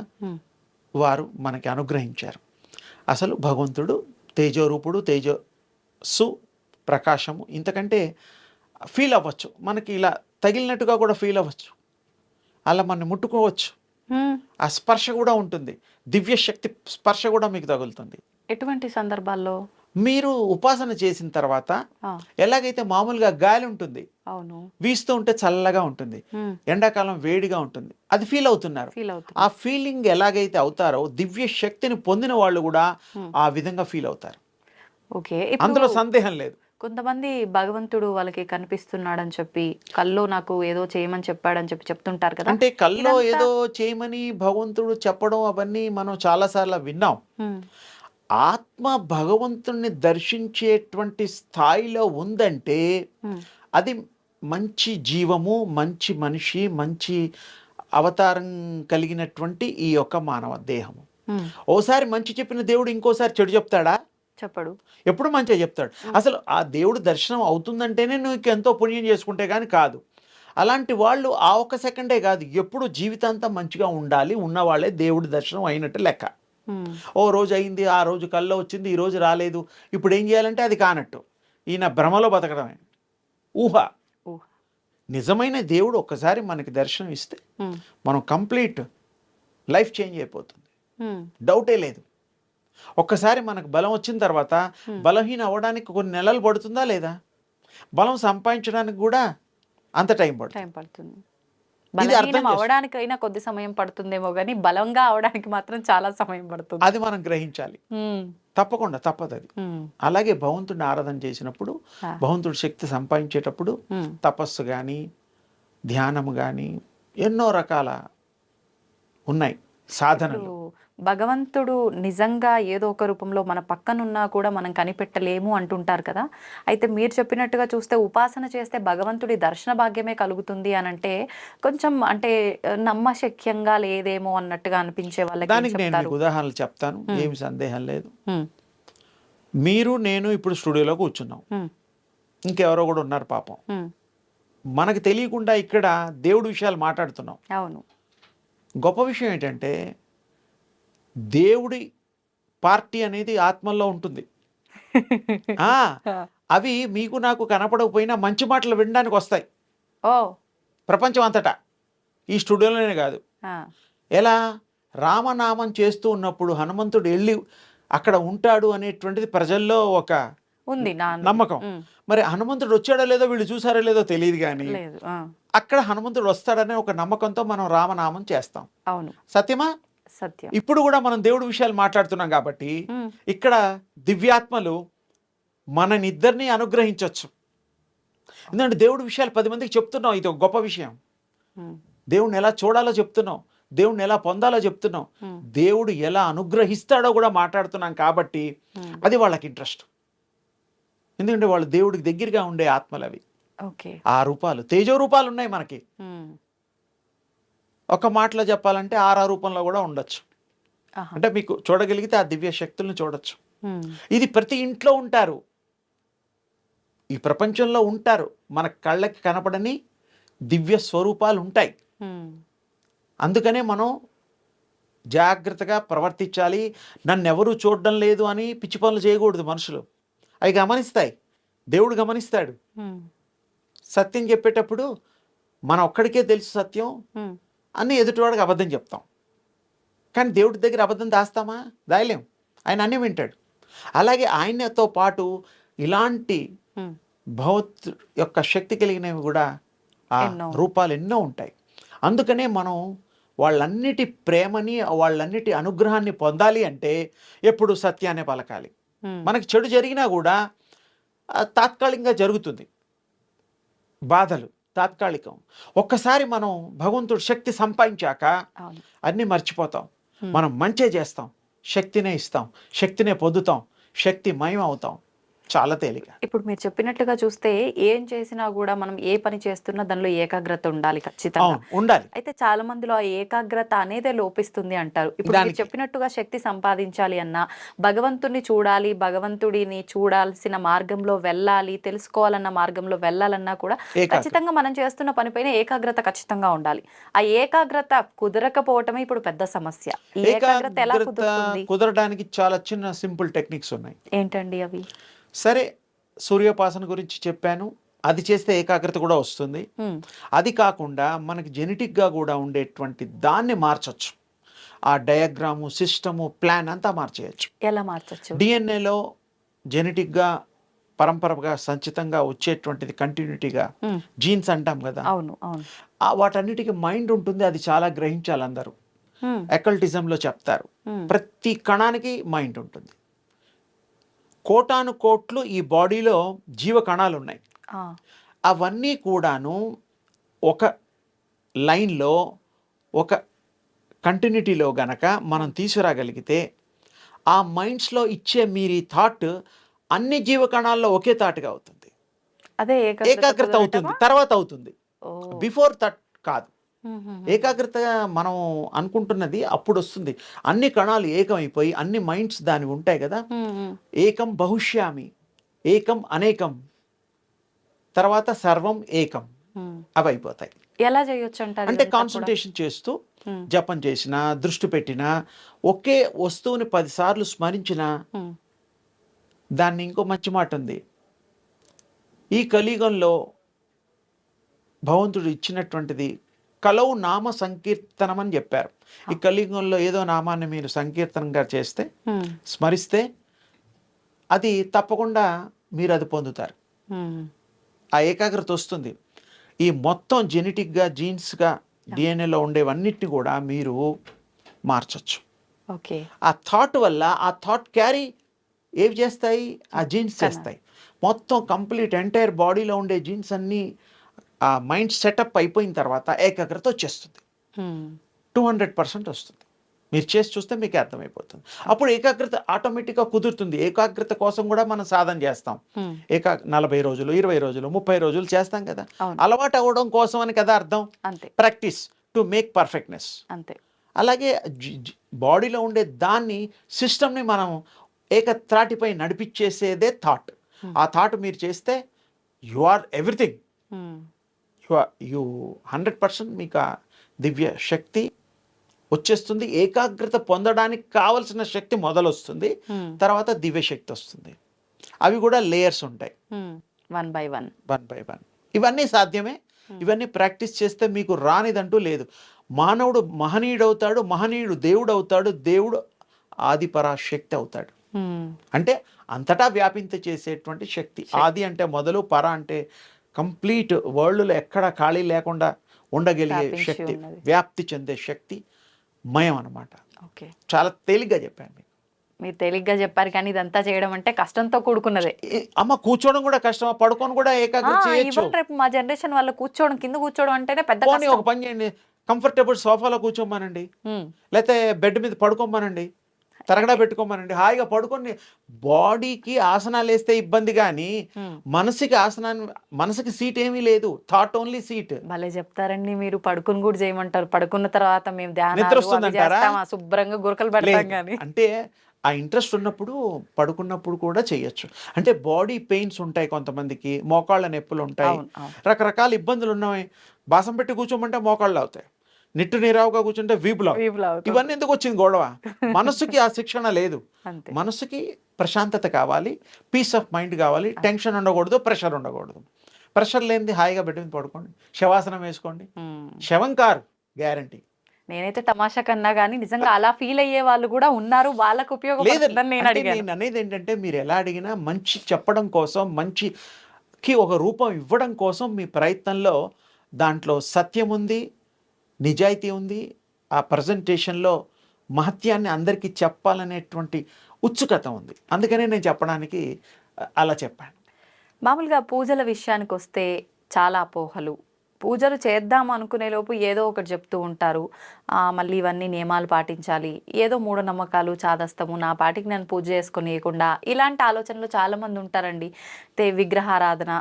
వారు మనకి అనుగ్రహించారు. అసలు భగవంతుడు తేజోరూపుడు, తేజస్సు, ప్రకాశము. ఇంతకంటే ఫీల్ అవ్వచ్చు, మనకి ఇలా తగిలినట్టుగా కూడా ఫీల్ అవ్వచ్చు, అలా మనం ముట్టుకోవచ్చు. ఆ స్పర్శ కూడా ఉంటుంది, దివ్య శక్తి స్పర్శ కూడా మీకు తగులుతుంది.
ఎటువంటి సందర్భాల్లో?
మీరు ఉపాసన చేసిన తర్వాత
ఆ,
ఎలాగైతే మామూలుగా గాలి ఉంటుంది,
అవును.
వీస్తూ ఉంటే చల్లగా ఉంటుంది, ఎండాకాలం వేడిగా ఉంటుంది, అది ఫీల్ అవుతున్నారు.
ఫీల్
ఆ
అవుతుంది.
ఫీలింగ్ ఎలాగైతే అవుతారో దివ్య శక్తిని పొందిన వాళ్ళు కూడా ఆ విధంగా ఫీల్ అవుతారు.
ఓకే. ఇప్పుడు
అందులో సందేహం లేదు.
కొంతమంది భగవంతుడు వాళ్ళకి కనిపిస్తున్నాడని చెప్పి, కల్లో నాకు ఏదో చేయమని చెప్పాడని చెప్పి చెప్తుంటారు కదా!
అంటే కల్లో
ఇదంతా
ఏదో చేయమని భగవంతుడు చెప్పడం అవన్నీ మనం చాలాసార్లు విన్నాం.
హ్మ్.
ఆత్మ భగవంతుణ్ణి దర్శించేటువంటి స్థాయిలో ఉందంటే
హ్మ్.
అది మంచి జీవము, మంచి మనిషి, మంచి అవతారం కలిగినటువంటి ఈ యొక్క మానవ దేహము.
హ్మ్.
ఓసారి మంచి చెప్పిన దేవుడు ఇంకోసారి చెడు చెప్తాడా?
చెప్పడు.
ఎప్పుడు మంచిగా చెప్తాడు. అసలు ఆ దేవుడు దర్శనం అవుతుందంటేనే నువ్వు ఎంతో పుణ్యం చేసుకుంటే కానీ కాదు. అలాంటి వాళ్ళు ఆ ఒక్క సెకండే కాదు, ఎప్పుడు జీవితాంతం మంచిగా ఉండాలి, ఉన్నవాళ్ళే దేవుడి దర్శనం అయినట్టు లెక్క.
హ్మ్.
ఓ రోజు అయింది, ఆ రోజు కల్లో వచ్చింది, ఈ రోజు రాలేదు, ఇప్పుడు ఏం చేయాలంటే అది కానట్టు. ఈయన భ్రమలో బతకడమే, ఊహ.
ఊహ.
నిజమైన దేవుడు ఒక్కసారి మనకి దర్శనం ఇస్తే
హ్మ్.
మనం కంప్లీట్ లైఫ్ చేంజ్ అయిపోతుంది,
హ్మ్.
డౌటే లేదు. ఒక్కసారి మనకు బలం వచ్చిన తర్వాత బలహీన అవ్వడానికి కొన్ని నెలలు పడుతుందా లేదా? బలం సంపాదించడానికి కూడా అంత టైం పడుతుంది.
టైం పడుతుంది.
ఇది అర్థం
బలహీనం అవ్వడానికైనా కొద్ది సమయం పడుతుందేమో గానీ, బలంగా అవ్వడానికి మాత్రం చాలా సమయం పడుతుంది.
అది మనం గ్రహించాలి.
హ్మ్.
తప్పకుండా తప్పదు అది.
హ్మ్.
అలాగే భగవంతుడిని ఆరాధన చేసినప్పుడు,
ఆ.
భగవంతుడి శక్తి సంపాదించేటప్పుడు
హ్మ్.
తపస్సు కానీ, ధ్యానము కానీ ఎన్నో రకాల ఉన్నాయి
ఇప్పుడు
సాధనలు.
భగవంతుడు నిజంగా ఏదో ఒక రూపంలో మన పక్కనున్నా కూడా మనం కనిపెట్టలేము అంటుంటారు కదా! అయితే మీరు చెప్పినట్టుగా చూస్తే ఉపాసన చేస్తే భగవంతుడి దర్శన భాగ్యమే కలుగుతుంది అనంటే కొంచెం అంటే నమ్మశక్యంగా లేదేమో అన్నట్టుగా అనిపించే వాళ్ళకి ఏం
దానికి నేను
చెప్తారు?
మీకు ఉదాహరణలు చెప్తాను,
హ్మ్.
ఏమి సందేహం లేదు.
హ్మ్.
మీరు నేను ఇప్పుడు స్టూడియోలో కూర్చున్నాం,
హ్మ్.
ఇంకెవరో కూడా ఉన్నారు పాపం.
హ్మ్.
మనకు తెలియకుండా ఇక్కడ దేవుడి విషయాలు మాట్లాడుతున్నాం.
అవును.
గొప్ప విషయం ఏంటంటే దేవుడి పార్టీ అనేది ఆత్మల్లో ఉంటుంది. ఆ, అవి మీకు నాకు కనపడకపోయినా మంచి మాటలు వినడానికి వస్తాయి
ఓహ్!
ప్రపంచం అంతటా, ఈ స్టూడియోలోనే కాదు.
ఆ!
ఎలా? రామనామం చేస్తూ ఉన్నప్పుడు హనుమంతుడు వెళ్ళి అక్కడ ఉంటాడు అనేటువంటిది ప్రజల్లో ఒక
ఉంది నా
నమ్మకం.
హ్మ్.
మరి హనుమంతుడు వచ్చాడో లేదో వీళ్ళు చూసారో లేదో తెలియదు కానీ
లేదు. ఆ!
అక్కడ హనుమంతుడు వస్తాడనే ఒక నమ్మకంతో మనం రామనామం చేస్తాం.
అవును.
సత్యమా?
సత్యం.
ఇప్పుడు కూడా మనం దేవుడి విషయాలు మాట్లాడుతున్నాం కాబట్టి
హ్మ్.
ఇక్కడ దివ్యాత్మలు మననిద్దరిని అనుగ్రహించవచ్చు. ఎందుకంటే దేవుడి విషయాలు 10 మందికి చెప్తున్నాం, ఇది ఒక గొప్ప విషయం.
హ్మ్.
దేవుడిని ఎలా చూడాలో చెప్తున్నాం, దేవుడిని ఎలా పొందాలో చెప్తున్నాం,
హ్మ్.
దేవుడు ఎలా అనుగ్రహిస్తాడో కూడా మాట్లాడుతున్నాం కాబట్టి
హ్మ్.
అది వాళ్ళకి ఇంట్రెస్ట్. ఎందుకంటే వాళ్ళు దేవుడికి దగ్గరగా ఉండే ఆత్మలు అవి.
ఓకే.
ఆ రూపాలు తేజో రూపాలు ఉన్నాయి మనకి.
హ్మ్.
ఒక మాటలో చెప్పాలంటే ఆరా రూపంలో కూడా ఉండొచ్చు.
ఆహా!
అంటే మీకు చూడగలిగితే ఆ దివ్య శక్తులను చూడొచ్చు.
హ్మ్.
ఇది ప్రతి ఇంట్లో ఉంటారు, ఈ ప్రపంచంలో ఉంటారు. మన కళ్ళకి కనపడని దివ్య స్వరూపాలు ఉంటాయి.
హ్మ్.
అందుకనే మనం జాగ్రత్తగా ప్రవర్తించాలి. నన్నెవరూ చూడడం లేదు అని పిచ్చి పనులు చేయకూడదు మనుషులు. అవి గమనిస్తాయి, దేవుడు గమనిస్తాడు.
హ్మ్.
సత్యం చెప్పేటప్పుడు మన ఒక్కడికే తెలుసు సత్యం
హ్మ్.
అని ఎదుటివాడికి అబద్ధం చెప్తాం. కానీ దేవుడి దగ్గర అబద్ధం దాస్తామా? దాయలేం. ఆయన అన్నీ వింటాడు. అలాగే ఆయనతో పాటు ఇలాంటి
హ్మ్.
భగవత్ యొక్క శక్తి కలిగినవి కూడా ఆ
ఎన్నో.
రూపాలు ఎన్నో ఉంటాయి. అందుకనే మనం వాళ్ళన్నిటి ప్రేమని, వాళ్ళన్నిటి అనుగ్రహాన్ని పొందాలి అంటే ఎప్పుడు సత్యాన్ని పలకాలి.
హ్మ్.
మనకి చెడు జరిగినా కూడా తాత్కాలికంగా జరుగుతుంది, బాధలు తాత్కాలికం. ఒక్కసారి మనం భగవంతుడు శక్తి సంపాదించాక
అవును.
అన్నీ మర్చిపోతాం.
హ్మ్.
మనం మంచే చేస్తాం, శక్తినే ఇస్తాం, శక్తినే పొందుతాం, శక్తిమయం అవుతాం. చాలా తేలిక.
ఇప్పుడు మీరు చెప్పినట్లుగా చూస్తే ఏం చేసినా గూడా మనం ఏ పని చేస్తున్నా దానిలో ఏకాగ్రత ఉండాలి ఖచ్చితంగా.
అవును, ఉండాలి.
అయితే చాలా మందిలో ఆ ఏకాగ్రత అనేదే లోపిస్తుంది అంటారు. ఇప్పుడు మీరు
దానికి
చెప్పినట్టుగా శక్తి సంపాదించాలి అన్నా, భగవంతుడిని చూడాలి, భగవంతుడిని చూడాల్సిన మార్గంలో వెళ్ళాలి, తెలుసుకోవాలన్న మార్గంలో వెళ్ళాలన్నా కూడా
ఏకాగ్రత.
ఖచ్చితంగా మనం చేస్తున్న పనిపైన ఏకాగ్రత ఖచ్చితంగా ఉండాలి. ఆ ఏకాగ్రత కుదరకపోవటమే ఇప్పుడు పెద్ద సమస్య. ఈ ఏకాగ్రత ఎలా
ఏకాగ్రత
కుదురుతుంది?
కుదరడానికి చాలా చిన్న సింపుల్ టెక్నిక్స్ ఉన్నాయి.
ఏంటండి అవి?
సరే, సూర్యోపాసన గురించి చెప్పాను, అది చేస్తే ఏకాగ్రత కూడా వస్తుంది.
హ్మ్.
అది కాకుండా మనకి జెనెటిక్గా కూడా ఉండేటువంటి దాన్ని మార్చొచ్చు. ఆ డయాగ్రాము, సిస్టము, ప్లాన్ అంతా మార్చేయచ్చు.
ఎలా మార్చొచ్చు?
డిఎన్ఏలో జెనెటిక్గా పరంపరగా సంచితంగా వచ్చేటువంటిది కంటిన్యూటీగా జీన్స్ అంటాం కదా,
అవును అవును
వాటన్నిటికీ మైండ్ ఉంటుంది. అది చాలా గ్రహించాలి అందరూ. అకల్టిజంలో చెప్తారు ప్రతి కణానికి మైండ్ ఉంటుంది. కోటాను కోట్లు ఈ బాడీలో జీవ కణాలు ఉన్నాయి. అవన్నీ కూడాను ఒక లైన్లో ఒక కంటిన్యూటీలో గనక మనం తీసుకురాగలిగితే ఆ మైండ్స్లో ఇచ్చే మీరు థాట్ అన్ని జీవ కణాల్లో ఒకే థాట్గా అవుతుంది.
అదే
ఏకాగ్రత అవుతుంది, తర్వాత అవుతుంది, బిఫోర్ థాట్ కాదు. ఏకాగ్రతగా మనం అనుకుంటున్నది అప్పుడు వస్తుంది. అన్ని కణాలు ఏకమైపోయి అన్ని మైండ్స్ దాని ఉంటాయి కదా, ఏకం బహుష్యామి, ఏకం అనేకం, తర్వాత సర్వం ఏకం, అవి అయిపోతాయి.
ఎలా చేయొచ్చు అంటారు?
అంటే కాన్సన్ట్రేషన్ చేస్తూ జపం చేసినా, దృష్టి పెట్టినా, ఒకే వస్తువుని 10 సార్లు స్మరించినా. దాన్ని ఇంకో మంచి మాట ఉంది, ఈ కలియుగంలో భగవంతుడు ఇచ్చినటువంటిది కలవు నామ సంకీర్తనం అని చెప్పారు. ఈ కలియుగంలో ఏదో నామాన్ని మీరు సంకీర్తనంగా చేస్తే, స్మరిస్తే అది తప్పకుండా మీరు అది పొందుతారు. ఆ ఏకాగ్రత వస్తుంది. ఈ మొత్తం జెనెటిక్గా జీన్స్గా డిఎన్ఏలో ఉండేవన్నిటిని కూడా మీరు మార్చచ్చు.
ఓకే,
ఆ థాట్ వల్ల ఆ థాట్ క్యారీ ఏవి చేస్తాయి, ఆ జీన్స్ చేస్తాయి. మొత్తం కంప్లీట్ ఎంటైర్ బాడీలో ఉండే జీన్స్ అన్నీ ఆ మైండ్ సెటప్ అయిపోయిన తర్వాత ఏకాగ్రత వచ్చేస్తుంది. 200% వస్తుంది. మీరు చేసి చూస్తే మీకు అర్థమైపోతుంది. అప్పుడు ఏకాగ్రత ఆటోమేటిక్గా కుదురుతుంది. ఏకాగ్రత కోసం కూడా మనం సాధన చేస్తాం. 40 రోజులు, 20 రోజులు, 30 రోజులు చేస్తాం కదా. అలవాటు అవ్వడం కోసం అని కదా అర్థం. Practice to make perfectness. అంతే. అలాగే బాడీలో ఉండే దాన్ని సిస్టమ్ని మనం ఏకత్రాటిపై నడిపించేసేదే థాట్. ఆ థాట్ మీరు చేస్తే యు ఆర్ ఎవ్రీథింగ్. యు 100% మీకు ఆ దివ్య శక్తి వచ్చేస్తుంది. ఏకాగ్రత పొందడానికి కావలసిన శక్తి మొదలొస్తుంది, తర్వాత దివ్య శక్తి వస్తుంది. అవి కూడా లేయర్స్ ఉంటాయి,
1 by 1.
ఇవన్నీ సాధ్యమే. ఇవన్నీ ప్రాక్టీస్ చేస్తే మీకు రానిదంటూ లేదు. మానవుడు మహనీయుడు అవుతాడు, మహనీయుడు దేవుడు అవుతాడు, దేవుడు ఆది పరాశక్తి అవుతాడు. అంటే అంతటా వ్యాపింత చేసేటువంటి శక్తి. ఆది అంటే మొదలు, పర అంటే కంప్లీట్ వరల్డ్లో ఎక్కడ ఖాళీ లేకుండా ఉండగలిగే శక్తి, వ్యాప్తి చెందే శక్తి మయం అన్నమాట.
ఓకే,
చాలా తేలిగ్గా చెప్పాను మీకు.
మీరు తేలిగ్గా చెప్పారు, కానీ ఇదంతా చేయడం అంటే కష్టంతో కూడుకున్నదే.
అమ్మ కూర్చోవడం కూడా కష్టమా, పడుకొని కూడా ఏకాగ్రత చేయొచ్చు.
రేపు మా జనరేషన్ వాళ్ళు కూర్చోవడం, కింద కూర్చోవడం అంటేనే పెద్ద కష్టం.
ఒక పని చేయండి, కంఫర్టబుల్ సోఫాలో కూర్చోమనండి, లేకపోతే బెడ్ మీద పడుకోమనండి, తరగడా పెట్టుకోమనండి, హాయిగా పడుకొని. బాడీకి ఆసనాలు వేస్తే ఇబ్బంది, కానీ మనసుకి మనసుకి సీట్ ఏమీ లేదు, థాట్ ఓన్లీ సీట్.
భలే చెప్తారండి మీరు. పడుకుని కూడా చేయమంటారు, పడుకున్న తర్వాత మేము
నిద్ర వస్తుందంటారా?
శుభ్రంగా గురకలు పెడతాం. కానీ
అంటే ఆ ఇంట్రెస్ట్ ఉన్నప్పుడు పడుకున్నప్పుడు కూడా చేయొచ్చు. అంటే బాడీ పెయిన్స్ ఉంటాయి కొంతమందికి, మోకాళ్ళ నొప్పులు ఉంటాయి, రకరకాల ఇబ్బందులు ఉన్నాయి. బాసం పెట్టి కూర్చోమంటే మోకాళ్ళు అవుతాయి, నిట్టు నీరావుగా కూర్చుంటే వీపులు. ఇవన్నీ ఎందుకు వచ్చింది గొడవ? మనసుకి ఆ శిక్షణ లేదు. మనసుకి ప్రశాంతత కావాలి, పీస్ ఆఫ్ మైండ్ కావాలి, టెన్షన్ ఉండకూడదు, ప్రెషర్ ఉండకూడదు. ప్రెషర్ లేనిది హాయిగా బెడ్ మీద పడుకోండి, శవాసనం వేసుకోండి, శవం కారు గ్యారంటీ.
నేనైతే తమాషా కన్నా కానీ నిజంగా అలా ఫీల్ అయ్యే వాళ్ళు కూడా ఉన్నారు, వాళ్ళకు ఉపయోగపడుతుందని నేను అడిగాను.
నేను అనేది ఏంటంటే, మీరు ఎలా అడిగినా మంచి చెప్పడం కోసం, మంచికి ఒక రూపం ఇవ్వడం కోసం మీ ప్రయత్నంలో దాంట్లో సత్యం ఉంది, నిజాయితీ ఉంది. ఆ ప్రజెంటేషన్లో మహత్యాన్ని అందరికీ చెప్పాలనేటువంటి ఉత్సుకత ఉంది. అందుకనే నేను చెప్పడానికి అలా చెప్పాను.
మామూలుగా పూజల విషయానికి వస్తే చాలా అపోహలు. పూజలు చేద్దాం అనుకునే లోపు ఏదో ఒకటి చెప్తూ ఉంటారు. మళ్ళీ ఇవన్నీ నియమాలు పాటించాలి, ఏదో మూఢనమ్మకాలు, చాదస్తము, నా పాటికి నేను పూజ చేసుకునేయకుండా, ఇలాంటి ఆలోచనలు చాలామంది ఉంటారండి. విగ్రహారాధన,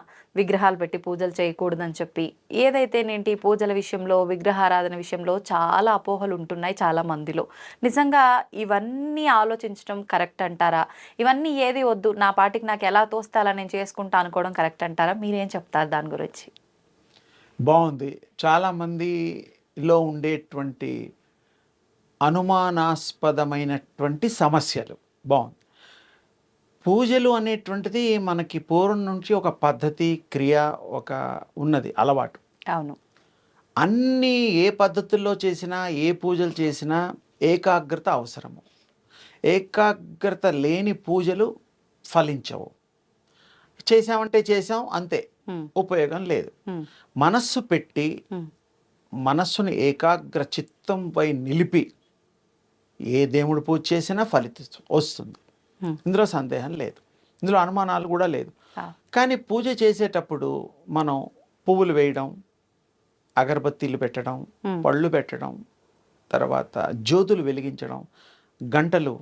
విగ్రహాలు పెట్టి పూజలు చేయకూడదని చెప్పి, ఏదైతేనేంటి పూజల విషయంలో, విగ్రహారాధన విషయంలో చాలా అపోహలు ఉంటున్నాయి చాలా మందిలో. నిజంగా ఇవన్నీ ఆలోచించడం కరెక్ట్ అంటారా? ఇవన్నీ ఏది వద్దు, నా పాటికి నాకు ఎలా తోస్తాలా నేను చేసుకుంటా అనుకోవడం కరెక్ట్ అంటారా? మీరేం చెప్తారు దాని గురించి?
బాగుంది. చాలామందిలో ఉండేటువంటి అనుమానాస్పదమైనటువంటి సమస్యలు. బాగుంది. పూజలు అనేటువంటిది మనకి పూర్వం నుంచి ఒక పద్ధతి, క్రియ, ఒక ఉన్నది అలవాటు.
అవును.
అన్నీ ఏ పద్ధతుల్లో చేసినా, ఏ పూజలు చేసినా ఏకాగ్రత అవసరము. ఏకాగ్రత లేని పూజలు ఫలించవు. చేసామంటే చేసాం అంతే,
ఉమ్,
ఉపయోగం లేదు.
ఉమ్,
మనస్సు పెట్టి
ఉమ్,
మనస్సుని ఏకాగ్ర చిత్తంపై నిలిపి ఏ దేవుడు పూజ చేసినా ఫలితం వస్తుంది.
ఉమ్.
ఇందులో సందేహం లేదు, ఇందులో అనుమానాలు కూడా లేదు.
ఆ,
కానీ పూజ చేసేటప్పుడు మనం పువ్వులు వేయడం, అగరబత్తీలు పెట్టడం,
ఉమ్,
పళ్ళు పెట్టడం, తర్వాత జ్యోతులు వెలిగించడం, గంటలు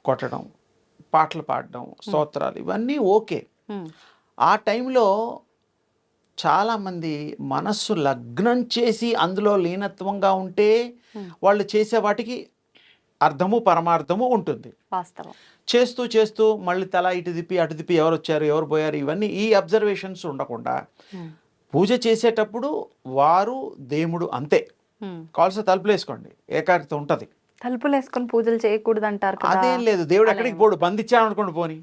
కొట్టడం, పాటలు పాడడం, స్తోత్రాలు, ఇవన్నీ ఓకే.
ఉమ్,
ఆ టైంలో చాలామంది మనస్సు లగ్నం చేసి అందులో లీనత్వంగా ఉంటే వాళ్ళు చేసే వాటికి అర్థము పరమార్థము ఉంటుంది.
వాస్తవం.
చేస్తూ చేస్తూ మళ్ళీ తల ఇటు తిప్పి అటు తిప్పి ఎవరు వచ్చారు ఎవరు పోయారు ఇవన్నీ ఈ అబ్జర్వేషన్స్ ఉండకుండా
ఉమ్,
పూజ చేసేటప్పుడు వారు దేవుడు అంతే.
ఉమ్.
కాల్సిన తలుపులు వేసుకోండి, ఏకాగ్రత ఉంటుంది.
తలుపులు వేసుకొని పూజలు చేయకూడదు అంటారు కదా.
అదేం లేదు, దేవుడు ఎక్కడికి పోడు, బంధించాను అనుకోండి పోని,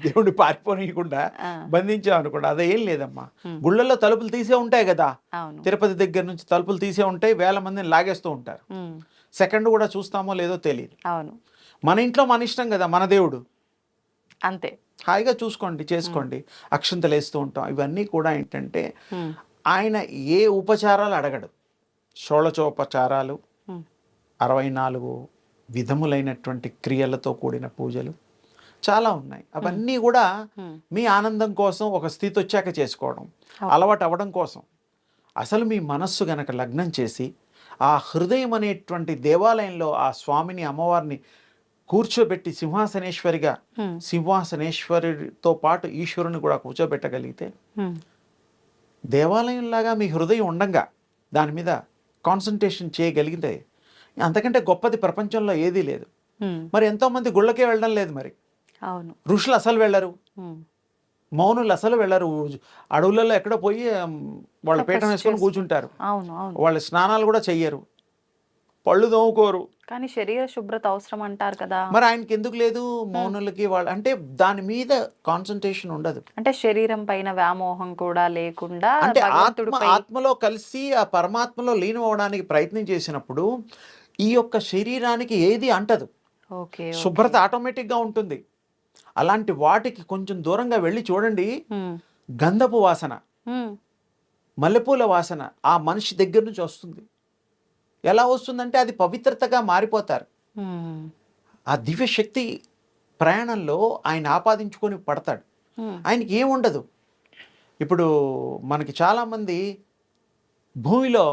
దేవుడిని పారిపోనీయకుండా
ఆ,
బంధించాం అనుకోండి, అదేం లేదమ్మా. గుళ్ళల్లో తలుపులు తీసే ఉంటాయి కదా,
అవును.
తిరుపతి దగ్గర నుంచి తలుపులు తీసే ఉంటాయి, వేల మందిని లాగేస్తూ ఉంటారు.
ఉమ్,
సెకండ్ కూడా చూస్తామో లేదో తెలియదు.
అవును,
మన ఇంట్లో మన ఇష్టం కదా, మన దేవుడు,
అంతే.
హాయిగా చూసుకోండి చేసుకోండి. అక్షంతలు వేస్తూ ఉంటాం. ఇవన్నీ కూడా ఏంటంటే
ఉమ్,
ఆయన ఏ ఉపచారాలు అడగడు. షోళచోపచారాలు,
ఉమ్,
64 విధములైనటువంటి క్రియలతో కూడిన పూజలు చాలా ఉన్నాయి. అవన్నీ కూడా
ఉమ్,
మీ ఆనందం కోసం, ఒక స్థితి వచ్చాక చేసుకోవడం, అలవాటు అవ్వడం కోసం. అసలు మీ మనస్సు గనక లగ్నం చేసి ఆ హృదయం అనేటువంటి దేవాలయంలో ఆ స్వామిని అమ్మవారిని కూర్చోబెట్టి సింహాసనేశ్వరిగా,
ఉమ్,
సింహాసనేశ్వరితో పాటు ఈశ్వరుని కూడా కూర్చోబెట్టగలిగితే,
ఉమ్,
దేవాలయంలాగా మీ హృదయం ఉండంగా దాని మీద కాన్సన్ట్రేషన్ చేయగలిగితే అంతకంటే గొప్పది ప్రపంచంలో ఏదీ లేదు.
ఉమ్,
మరి ఎంతోమంది గుళ్ళకే వెళ్ళడం లేదు. మరి
అవును.
ఋషులు అసలు వెళ్ళరు,
ఉమ్,
మౌనులు అసలు వెళ్ళరు. అడవులలో ఎక్కడో పోయి వాళ్ళ పీఠం వేసుకొని కూర్చుంటారు.
అవును, అవును.
వాళ్ళ స్నానాలు కూడా చెయ్యరు, పళ్ళు తోముకోరు.
కానీ శరీర శుభ్రత అవసరం అంటారు కదా.
మరి ఆయనకి ఎందుకు లేదు? మౌనులకి వాళ్ళ అంటే దాని మీద కాన్సన్ట్రేషన్ ఉండదు.
అంటే శరీరం పైన వ్యామోహం కూడా లేకుండా
అంటే
భగవంతుడిపై.
ఆత్మలో కలిసి ఆ పరమాత్మలో లీనం అవ్వడానికి ప్రయత్నం చేసినప్పుడు ఈ యొక్క శరీరానికి ఏది అంటదు,
ఓకే.
శుభ్రత ఆటోమేటిక్గా ఉంటుంది. అలాంటి వాటికి కొంచెం దూరంగా వెళ్ళి చూడండి,
ఉమ్,
గంధపు వాసన,
ఉమ్,
మల్లెపూల వాసన ఆ మనిషి దగ్గర నుంచి వస్తుంది. ఎలా వస్తుందంటే అది పవిత్రతగా మారిపోతారు.
ఉమ్,
ఆ దివ్య శక్తి ప్రయాణంలో ఆయన ఆపాదించుకొని పడతాడు.
ఉమ్,
ఆయనకి ఏముండదు. ఇప్పుడు మనకి చాలామంది భూమిలో